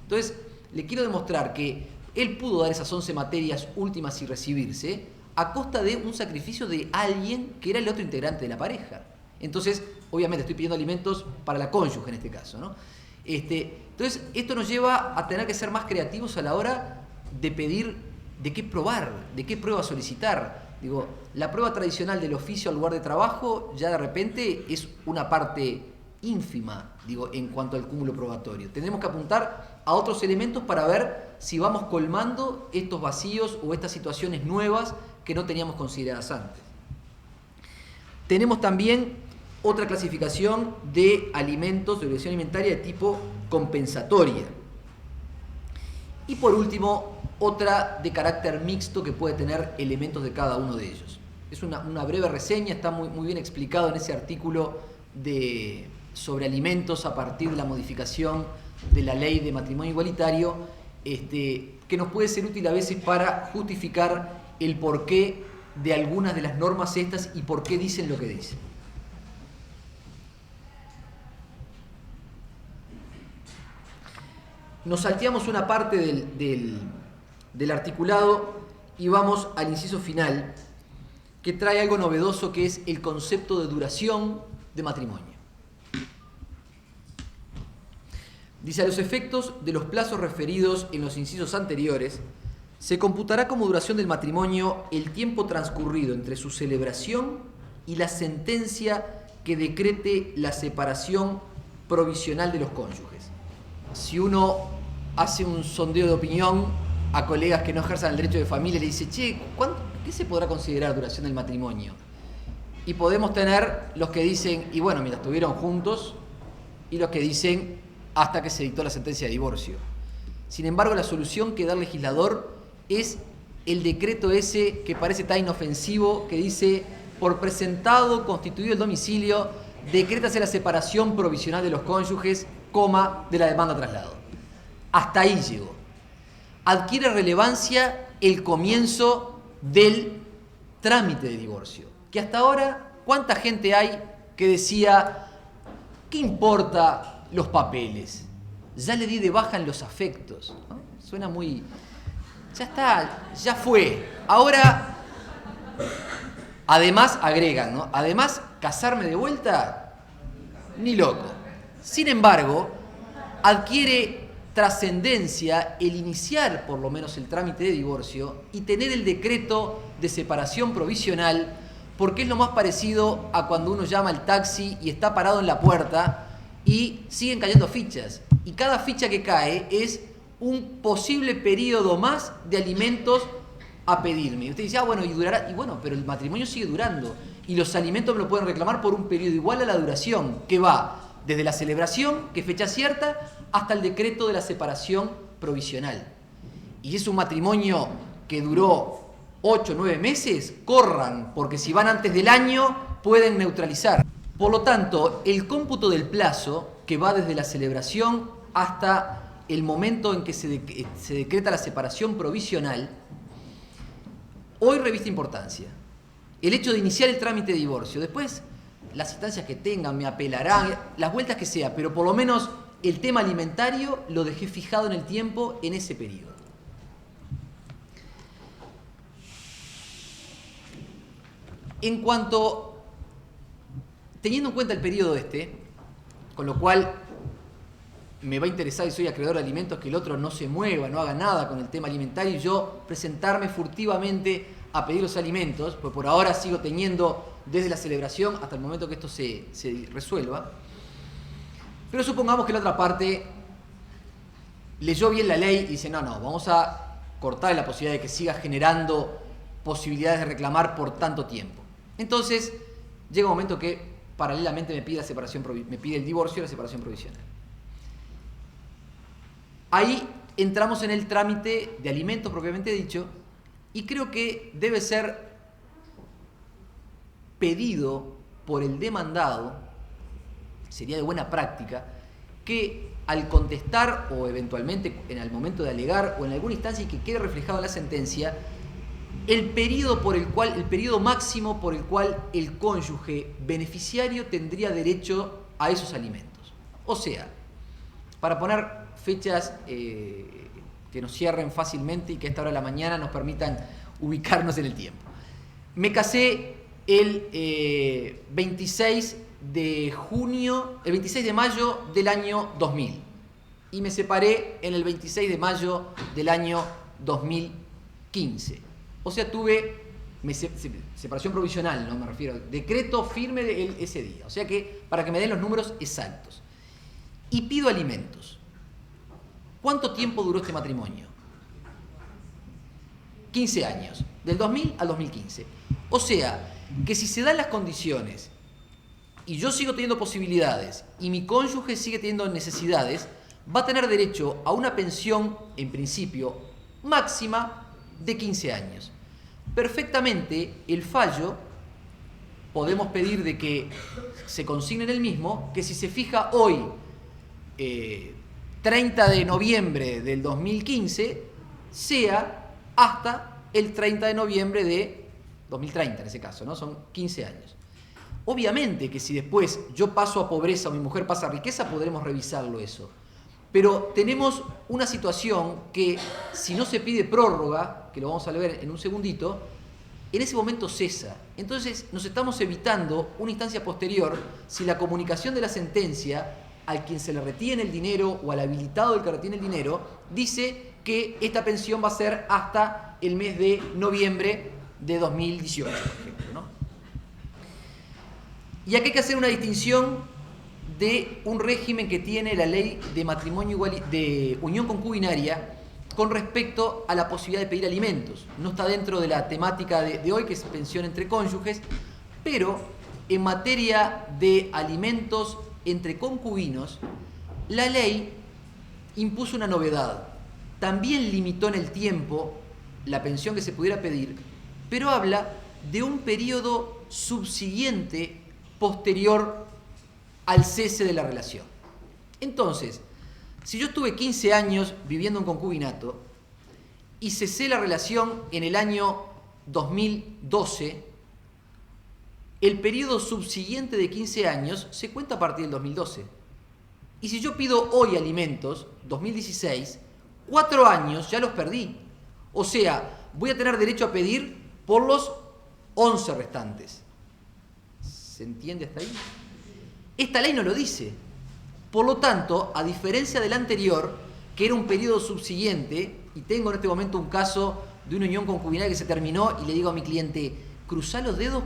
Entonces, le quiero demostrar que él pudo dar esas 11 materias últimas y recibirse a costa de un sacrificio de alguien que era el otro integrante de la pareja. Entonces, obviamente estoy pidiendo alimentos para la cónyuge en este caso, ¿no? Entonces, esto nos lleva a tener que ser más creativos a la hora de pedir de qué probar, de qué prueba solicitar. Digo, la prueba tradicional del oficio al lugar de trabajo ya de repente es una parte ínfima, digo, en cuanto al cúmulo probatorio. Tenemos que apuntar a otros elementos para ver si vamos colmando estos vacíos o estas situaciones nuevas que no teníamos consideradas antes. Tenemos también otra clasificación de alimentos de obligación alimentaria de tipo compensatoria. Y por último, otra de carácter mixto que puede tener elementos de cada uno de ellos. Es una breve reseña, está muy bien explicado en ese artículo sobre alimentos a partir de la modificación de la ley de matrimonio igualitario, que nos puede ser útil a veces para justificar el porqué de algunas de las normas estas y por qué dicen lo que dicen. Nos salteamos una parte del articulado y vamos al inciso final, que trae algo novedoso, que es el concepto de duración de matrimonio. Dice: a los efectos de los plazos referidos en los incisos anteriores, se computará como duración del matrimonio el tiempo transcurrido entre su celebración y la sentencia que decrete la separación provisional de los cónyuges. Si uno hace un sondeo de opinión a colegas que no ejerzan el derecho de familia y le dice, che, ¿qué se podrá considerar duración del matrimonio? Y podemos tener los que dicen, y bueno, mira, estuvieron juntos, y los que dicen, hasta que se dictó la sentencia de divorcio. Sin embargo, la solución que da el legislador es el decreto ese que parece tan inofensivo, que dice, por presentado, constituido el domicilio, decrétase la separación provisional de los cónyuges, de la demanda traslado. Hasta ahí llegó. Adquiere relevancia el comienzo del trámite de divorcio. Que hasta ahora, ¿cuánta gente hay que decía, ¿qué importa los papeles? Ya le di de baja en los afectos, ¿no? Suena muy... Ya está, ya fue. Ahora, además agregan, ¿no? Además, casarme de vuelta, ni loco. Sin embargo, adquiere trascendencia el iniciar por lo menos el trámite de divorcio y tener el decreto de separación provisional, porque es lo más parecido a cuando uno llama al taxi y está parado en la puerta y siguen cayendo fichas. Y cada ficha que cae es un posible periodo más de alimentos a pedirme. Y usted dice, bueno, y durará. Y bueno, pero el matrimonio sigue durando. Y los alimentos me lo pueden reclamar por un periodo igual a la duración, que va desde la celebración, que es fecha cierta, hasta el decreto de la separación provisional. Y es un matrimonio que duró 8 o 9 meses, corran, porque si van antes del año pueden neutralizar. Por lo tanto, el cómputo del plazo, que va desde la celebración hasta el momento en que se decreta la separación provisional, hoy reviste importancia. El hecho de iniciar el trámite de divorcio, después las instancias que tengan, me apelarán, las vueltas que sea, pero por lo menos el tema alimentario lo dejé fijado en el tiempo en ese periodo. En cuanto, teniendo en cuenta el periodo con lo cual me va a interesar y soy acreedor de alimentos que el otro no se mueva, no haga nada con el tema alimentario y yo presentarme furtivamente a pedir los alimentos, pues por ahora sigo teniendo desde la celebración hasta el momento que esto se resuelva. Pero supongamos que la otra parte leyó bien la ley y dice, no, vamos a cortar la posibilidad de que siga generando posibilidades de reclamar por tanto tiempo. Entonces, llega un momento que paralelamente me pide el divorcio y la separación provisional. Ahí entramos en el trámite de alimentos propiamente dicho y creo que debe ser pedido por el demandado, sería de buena práctica, que al contestar o eventualmente en el momento de alegar o en alguna instancia y que quede reflejado en la sentencia, el periodo máximo por el cual el cónyuge beneficiario tendría derecho a esos alimentos. O sea, para poner fechas que nos cierren fácilmente y que a esta hora de la mañana nos permitan ubicarnos en el tiempo. Me casé el 26 de mayo del año 2000 y me separé en el 26 de mayo del año 2015. O sea, tuve separación provisional, no me refiero, decreto firme ese día. O sea que, para que me den los números exactos. Y pido alimentos. ¿Cuánto tiempo duró este matrimonio? 15 años, del 2000 al 2015. O sea, que si se dan las condiciones y yo sigo teniendo posibilidades y mi cónyuge sigue teniendo necesidades, va a tener derecho a una pensión, en principio, máxima de 15 años. Perfectamente, el fallo, podemos pedir de que se consigne en el mismo, que si se fija hoy, 30 de noviembre del 2015, sea hasta el 30 de noviembre de 2030, en ese caso, ¿no? Son 15 años. Obviamente que si después yo paso a pobreza o mi mujer pasa a riqueza, podremos revisarlo eso. Pero tenemos una situación que, si no se pide prórroga, que lo vamos a ver en un segundito, en ese momento cesa. Entonces nos estamos evitando una instancia posterior si la comunicación de la sentencia al quien se le retiene el dinero o al habilitado del que retiene el dinero dice que esta pensión va a ser hasta el mes de noviembre de 2018, por ejemplo, ¿no? Y aquí hay que hacer una distinción de un régimen que tiene la ley de matrimonio de unión concubinaria con respecto a la posibilidad de pedir alimentos. No está dentro de la temática de hoy, que es pensión entre cónyuges, pero en materia de alimentos entre concubinos, la ley impuso una novedad. También limitó en el tiempo la pensión que se pudiera pedir, pero habla de un periodo subsiguiente posterior al cese de la relación. Entonces, si yo estuve 15 años viviendo en concubinato y cesé la relación en el año 2012, el periodo subsiguiente de 15 años se cuenta a partir del 2012. Y si yo pido hoy alimentos, 2016, 4 años ya los perdí. O sea, voy a tener derecho a pedir por los 11 restantes. ¿Se entiende hasta ahí? Esta ley no lo dice. Por lo tanto, a diferencia del anterior, que era un periodo subsiguiente, y tengo en este momento un caso de una unión concubinaria que se terminó, y le digo a mi cliente, cruzá los dedos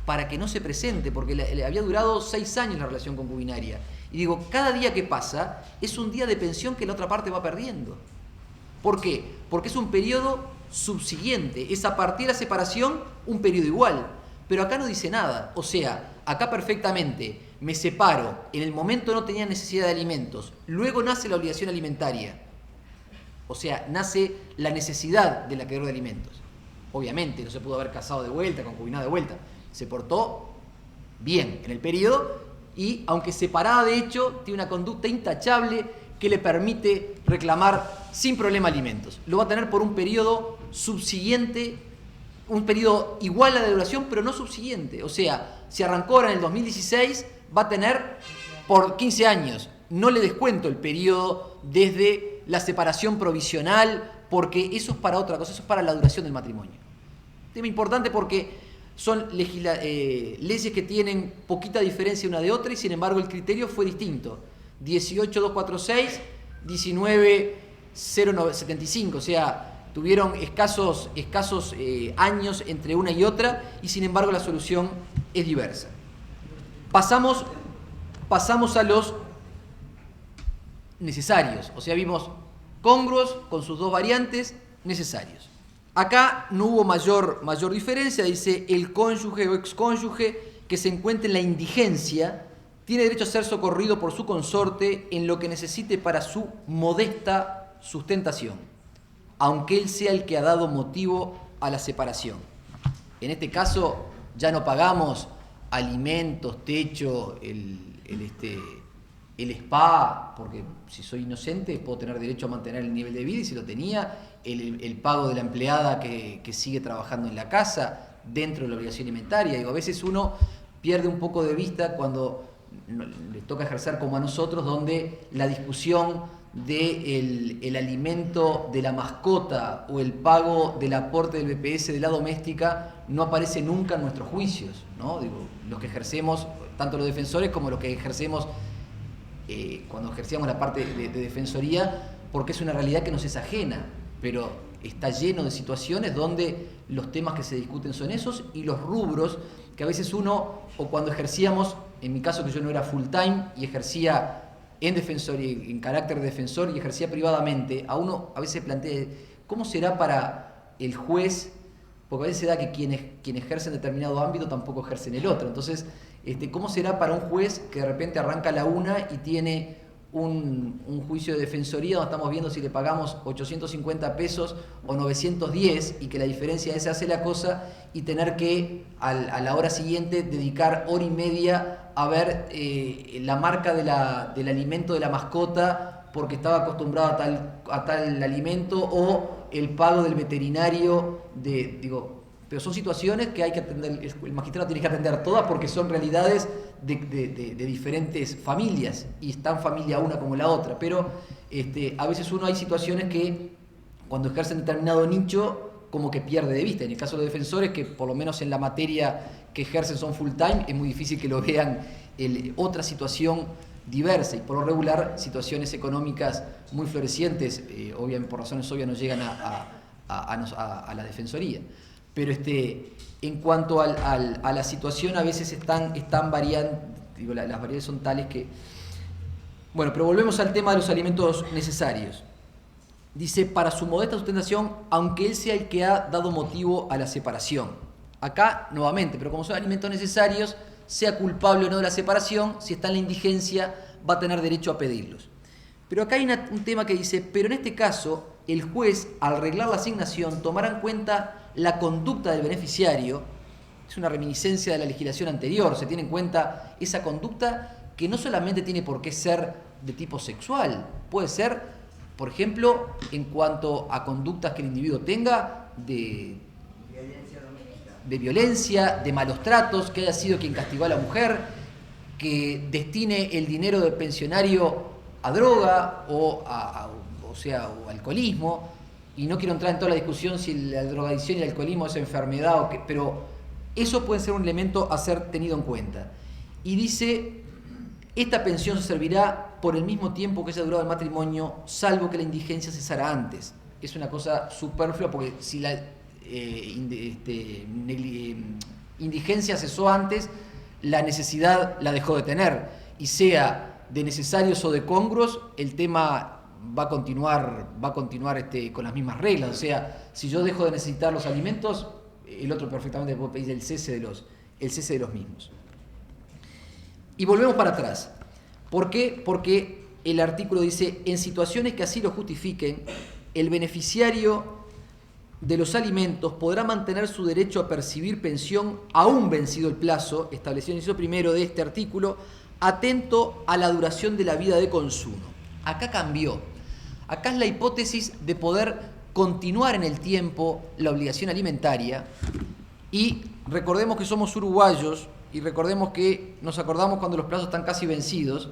para que no se presente, porque le había durado 6 años la relación concubinaria. Y digo, cada día que pasa es un día de pensión que la otra parte va perdiendo. ¿Por qué? Porque es un periodo subsiguiente, es a partir de la separación un periodo igual. Pero acá no dice nada, o sea, acá perfectamente me separo, en el momento no tenía necesidad de alimentos, luego nace la obligación alimentaria, o sea, nace la necesidad del acreedor de alimentos. Obviamente no se pudo haber casado de vuelta, concubinado de vuelta, se portó bien en el periodo y, aunque separada de hecho, tiene una conducta intachable que le permite reclamar sin problema alimentos. Lo va a tener por un periodo subsiguiente, un periodo igual a la duración, pero no subsiguiente. O sea, si arrancó ahora en el 2016, va a tener por 15 años. No le descuento el periodo desde la separación provisional, porque eso es para otra cosa, eso es para la duración del matrimonio. Tema importante porque son leyes que tienen poquita diferencia una de otra y sin embargo el criterio fue distinto. 18.246, 19.075, o sea, tuvieron escasos años entre una y otra y sin embargo la solución es diversa. Pasamos a los necesarios, o sea, vimos congruos con sus dos variantes, necesarios. Acá no hubo mayor diferencia, dice el cónyuge o excónyuge que se encuentre en la indigencia tiene derecho a ser socorrido por su consorte en lo que necesite para su modesta sustentación, aunque él sea el que ha dado motivo a la separación. En este caso ya no pagamos alimentos, techo, el spa, porque si soy inocente puedo tener derecho a mantener el nivel de vida y si lo tenía, el pago de la empleada que sigue trabajando en la casa dentro de la obligación alimentaria. Digo, a veces uno pierde un poco de vista cuando le toca ejercer como a nosotros, donde la discusión del alimento de la mascota o el pago del aporte del BPS de la doméstica no aparece nunca en nuestros juicios, ¿no? Digo, los que ejercemos, tanto los defensores como los que ejercemos cuando ejercíamos la parte de defensoría, porque es una realidad que nos es ajena, pero está lleno de situaciones donde los temas que se discuten son esos y los rubros que a veces uno, o cuando ejercíamos, en mi caso que yo no era full time y ejercía en defensoría, en carácter de defensor y ejercía privadamente, a uno a veces plantea, ¿cómo será para el juez? Porque a veces se da que quien ejerce en determinado ámbito tampoco ejerce en el otro. Entonces, ¿cómo será para un juez que de repente arranca la una y tiene un juicio de defensoría donde estamos viendo si le pagamos 850 pesos o 910 y que la diferencia esa hace la cosa y tener que a la hora siguiente dedicar hora y media a ver la marca del alimento de la mascota porque estaba acostumbrado a tal alimento o el pago del veterinario pero son situaciones que hay que atender, el magistrado tiene que atender todas porque son realidades de diferentes familias y están familia una como la otra, pero a veces hay situaciones que cuando ejercen determinado nicho como que pierde de vista. En el caso de los defensores, que por lo menos en la materia que ejercen son full time, es muy difícil que lo vean otra situación diversa y por lo regular situaciones económicas muy florecientes, obviamente por razones obvias no llegan a la defensoría. Pero en cuanto a la situación a veces están variando, las variedades son tales que... Bueno, pero volvemos al tema de los alimentos necesarios. Dice, para su modesta sustentación, aunque él sea el que ha dado motivo a la separación. Acá, nuevamente, pero como son alimentos necesarios, sea culpable o no de la separación, si está en la indigencia, va a tener derecho a pedirlos. Pero acá hay un tema que dice, pero en este caso, el juez, al arreglar la asignación, tomará en cuenta la conducta del beneficiario. Es una reminiscencia de la legislación anterior, se tiene en cuenta esa conducta que no solamente tiene por qué ser de tipo sexual, puede ser, por ejemplo, en cuanto a conductas que el individuo tenga de violencia, de malos tratos, que haya sido quien castigó a la mujer, que destine el dinero del pensionario a droga o alcoholismo. Y no quiero entrar en toda la discusión si la drogadicción y el alcoholismo es enfermedad pero eso puede ser un elemento a ser tenido en cuenta. Y dice, esta pensión se servirá por el mismo tiempo que haya durado el matrimonio, salvo que la indigencia cesara antes. Es una cosa superflua porque si la indigencia cesó antes, la necesidad la dejó de tener. Y sea de necesarios o de congruos, el tema va a continuar con las mismas reglas. O sea, si yo dejo de necesitar los alimentos, el otro perfectamente puede pedir el cese de los mismos. Y volvemos para atrás. ¿Por qué? Porque el artículo dice, en situaciones que así lo justifiquen, el beneficiario de los alimentos podrá mantener su derecho a percibir pensión aún vencido el plazo, establecido en el inciso primero de este artículo, atento a la duración de la vida de consumo. Acá cambió. Acá es la hipótesis de poder continuar en el tiempo la obligación alimentaria y recordemos que somos uruguayos y recordemos que nos acordamos cuando los plazos están casi vencidos,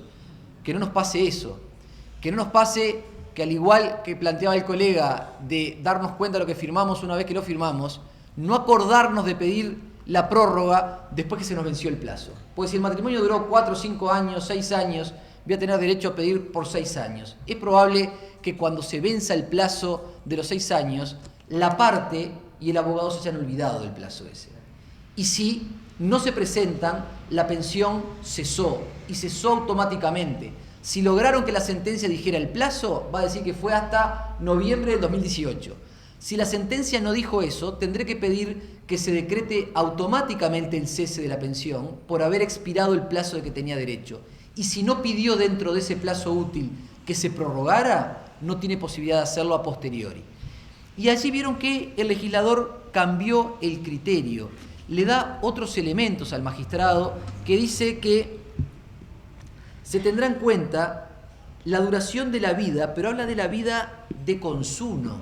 que no nos pase eso, que no nos pase que al igual que planteaba el colega de darnos cuenta de lo que firmamos una vez que lo firmamos, no acordarnos de pedir la prórroga después que se nos venció el plazo. Porque si el matrimonio duró 4, 5 años, 6 años, voy a tener derecho a pedir por 6 años. Es probable que cuando se venza el plazo de los 6 años, la parte y el abogado se hayan olvidado del plazo ese. Y si no se presentan, la pensión cesó, y cesó automáticamente. Si lograron que la sentencia dijera el plazo, va a decir que fue hasta noviembre del 2018. Si la sentencia no dijo eso, tendré que pedir que se decrete automáticamente el cese de la pensión por haber expirado el plazo de que tenía derecho. Y si no pidió dentro de ese plazo útil que se prorrogara, no tiene posibilidad de hacerlo a posteriori. Y allí vieron que el legislador cambió el criterio, le da otros elementos al magistrado que dice que se tendrá en cuenta la duración de la vida, pero habla de la vida de consumo,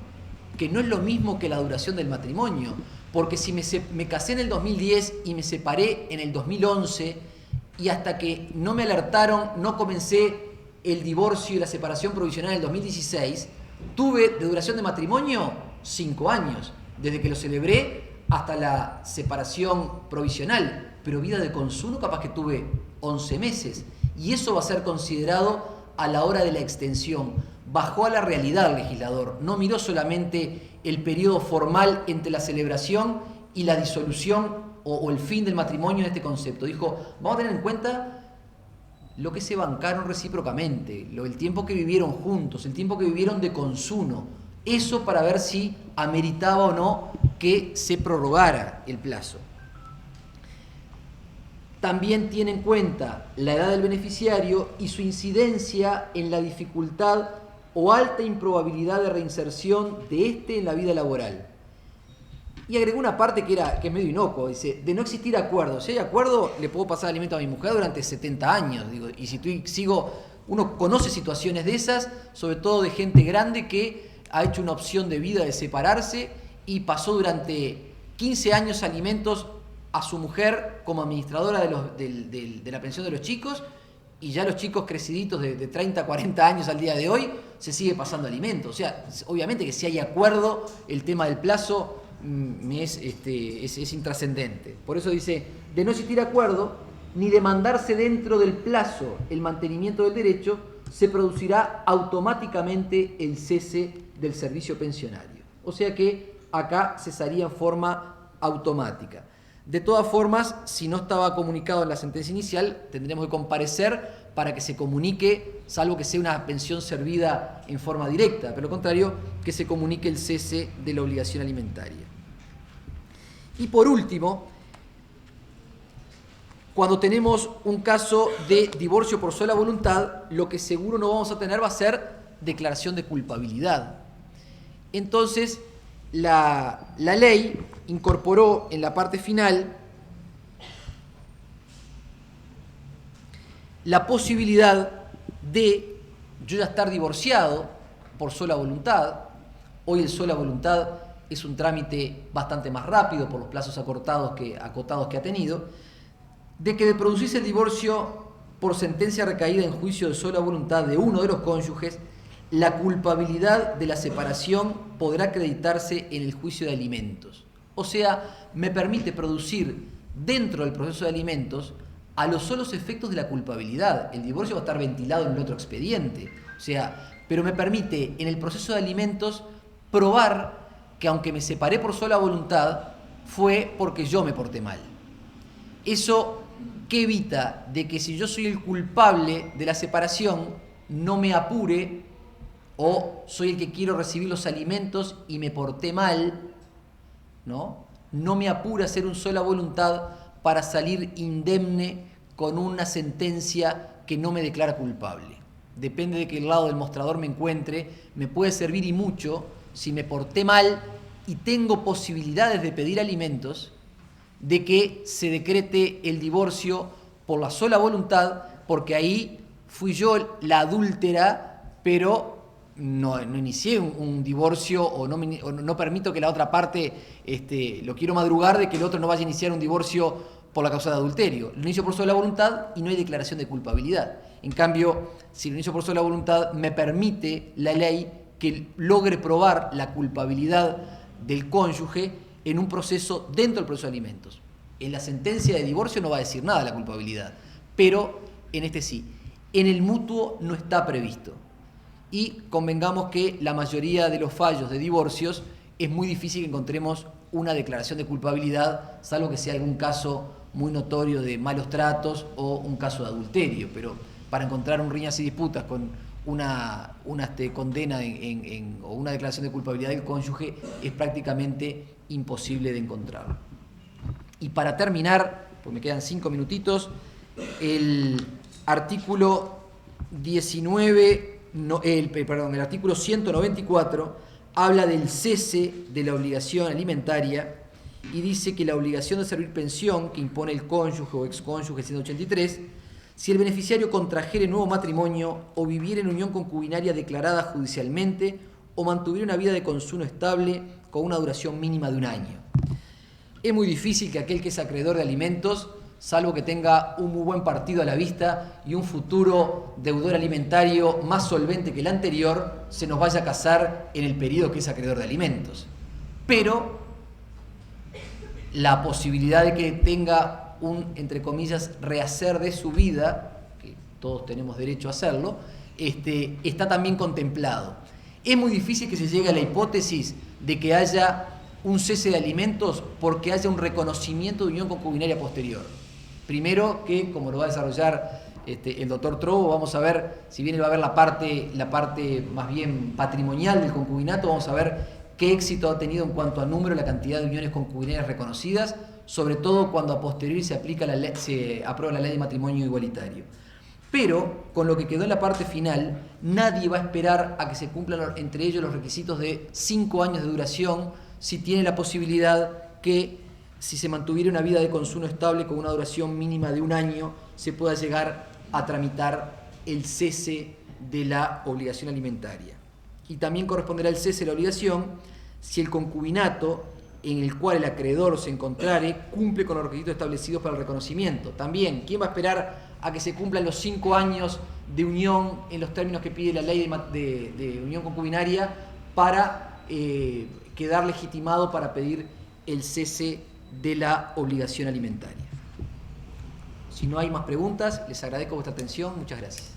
que no es lo mismo que la duración del matrimonio, porque si me casé en el 2010 y me separé en el 2011 y hasta que no me alertaron no comencé el divorcio y la separación provisional en el 2016, tuve de duración de matrimonio 5 años, desde que lo celebré hasta la separación provisional, pero vida de consumo capaz que tuve 11 meses, y eso va a ser considerado a la hora de la extensión. Bajó a la realidad el legislador, no miró solamente el periodo formal entre la celebración y la disolución o el fin del matrimonio en este concepto. Dijo, vamos a tener en cuenta lo que se bancaron recíprocamente, el tiempo que vivieron juntos, el tiempo que vivieron de consumo. Eso para ver si ameritaba o no que se prorrogara el plazo. También tiene en cuenta la edad del beneficiario y su incidencia en la dificultad o alta improbabilidad de reinserción de éste en la vida laboral. Y agregó una parte que es medio inocuo, dice, de no existir acuerdo. Si hay acuerdo, le puedo pasar alimento a mi mujer durante 70 años. Digo, y si uno conoce situaciones de esas, sobre todo de gente grande que ha hecho una opción de vida de separarse y pasó durante 15 años alimentos a su mujer como administradora de la pensión de los chicos, y ya los chicos creciditos de 30, 40 años al día de hoy se sigue pasando alimentos. O sea, obviamente que si hay acuerdo, el tema del plazo es intrascendente. Por eso dice, de no existir acuerdo, ni de mandarse dentro del plazo el mantenimiento del derecho, se producirá automáticamente el cese del servicio pensionario. O sea que acá cesaría en forma automática. De todas formas, si no estaba comunicado en la sentencia inicial, tendremos que comparecer para que se comunique, salvo que sea una pensión servida en forma directa, pero lo contrario, que se comunique el cese de la obligación alimentaria. Y por último, cuando tenemos un caso de divorcio por sola voluntad, lo que seguro no vamos a tener va a ser declaración de culpabilidad. Entonces, la ley incorporó en la parte final la posibilidad de yo ya estar divorciado por sola voluntad. Hoy el sola voluntad es un trámite bastante más rápido por los plazos acotados que ha tenido, de que de producirse el divorcio por sentencia recaída en juicio de sola voluntad de uno de los cónyuges, la culpabilidad de la separación podrá acreditarse en el juicio de alimentos. O sea, me permite producir dentro del proceso de alimentos a los solos efectos de la culpabilidad. El divorcio va a estar ventilado en el otro expediente. O sea, pero me permite en el proceso de alimentos probar que aunque me separé por sola voluntad, fue porque yo me porté mal. Eso que evita de que si yo soy el culpable de la separación, no me apure, o soy el que quiero recibir los alimentos y me porté mal, ¿no? No me apura a hacer un sola voluntad para salir indemne con una sentencia que no me declara culpable. Depende de qué lado del mostrador me encuentre, me puede servir y mucho si me porté mal y tengo posibilidades de pedir alimentos, de que se decrete el divorcio por la sola voluntad, porque ahí fui yo la adúltera, pero no inicié un divorcio o no permito que la otra parte, lo quiero madrugar de que el otro no vaya a iniciar un divorcio por la causa de adulterio. Lo inicio por sola voluntad y no hay declaración de culpabilidad. En cambio, si lo inicio por sola voluntad, me permite la ley que logre probar la culpabilidad del cónyuge en un proceso dentro del proceso de alimentos. En la sentencia de divorcio no va a decir nada de la culpabilidad, pero en este sí. En el mutuo no está previsto. Y convengamos que la mayoría de los fallos de divorcios es muy difícil que encontremos una declaración de culpabilidad, salvo que sea algún caso muy notorio de malos tratos o un caso de adulterio. Pero para encontrar un riñas y disputas con una condena o una declaración de culpabilidad del cónyuge es prácticamente imposible de encontrar. Y para terminar, pues me quedan 5 minutitos, el artículo 19, el artículo 194 habla del cese de la obligación alimentaria y dice que la obligación de servir pensión que impone el cónyuge o excónyuge 183, si el beneficiario contrajere nuevo matrimonio o viviera en unión concubinaria declarada judicialmente o mantuviera una vida de consumo estable con una duración mínima de 1 año. Es muy difícil que aquel que es acreedor de alimentos, salvo que tenga un muy buen partido a la vista y un futuro deudor alimentario más solvente que el anterior, se nos vaya a casar en el periodo que es acreedor de alimentos. Pero la posibilidad de que tenga un, entre comillas, rehacer de su vida, que todos tenemos derecho a hacerlo, está también contemplado. Es muy difícil que se llegue a la hipótesis de que haya un cese de alimentos porque haya un reconocimiento de unión concubinaria posterior. Primero que, como lo va a desarrollar el doctor Trobo, vamos a ver, si bien él va a ver la parte más bien patrimonial del concubinato, vamos a ver qué éxito ha tenido en cuanto a número, la cantidad de uniones concubinarias reconocidas, sobre todo cuando a posteriori se aprueba la ley de matrimonio igualitario. Pero, con lo que quedó en la parte final, nadie va a esperar a que se cumplan entre ellos los requisitos de 5 años de duración, si tiene la posibilidad que, si se mantuviera una vida de consumo estable con una duración mínima de 1 año, se pueda llegar a tramitar el cese de la obligación alimentaria. Y también corresponderá el cese de la obligación si el concubinato en el cual el acreedor se encontrare cumple con los requisitos establecidos para el reconocimiento. También, ¿quién va a esperar a que se cumplan los 5 años de unión en los términos que pide la ley de unión concubinaria para quedar legitimado para pedir el cese de la obligación alimentaria? Si no hay más preguntas, les agradezco vuestra atención. Muchas gracias.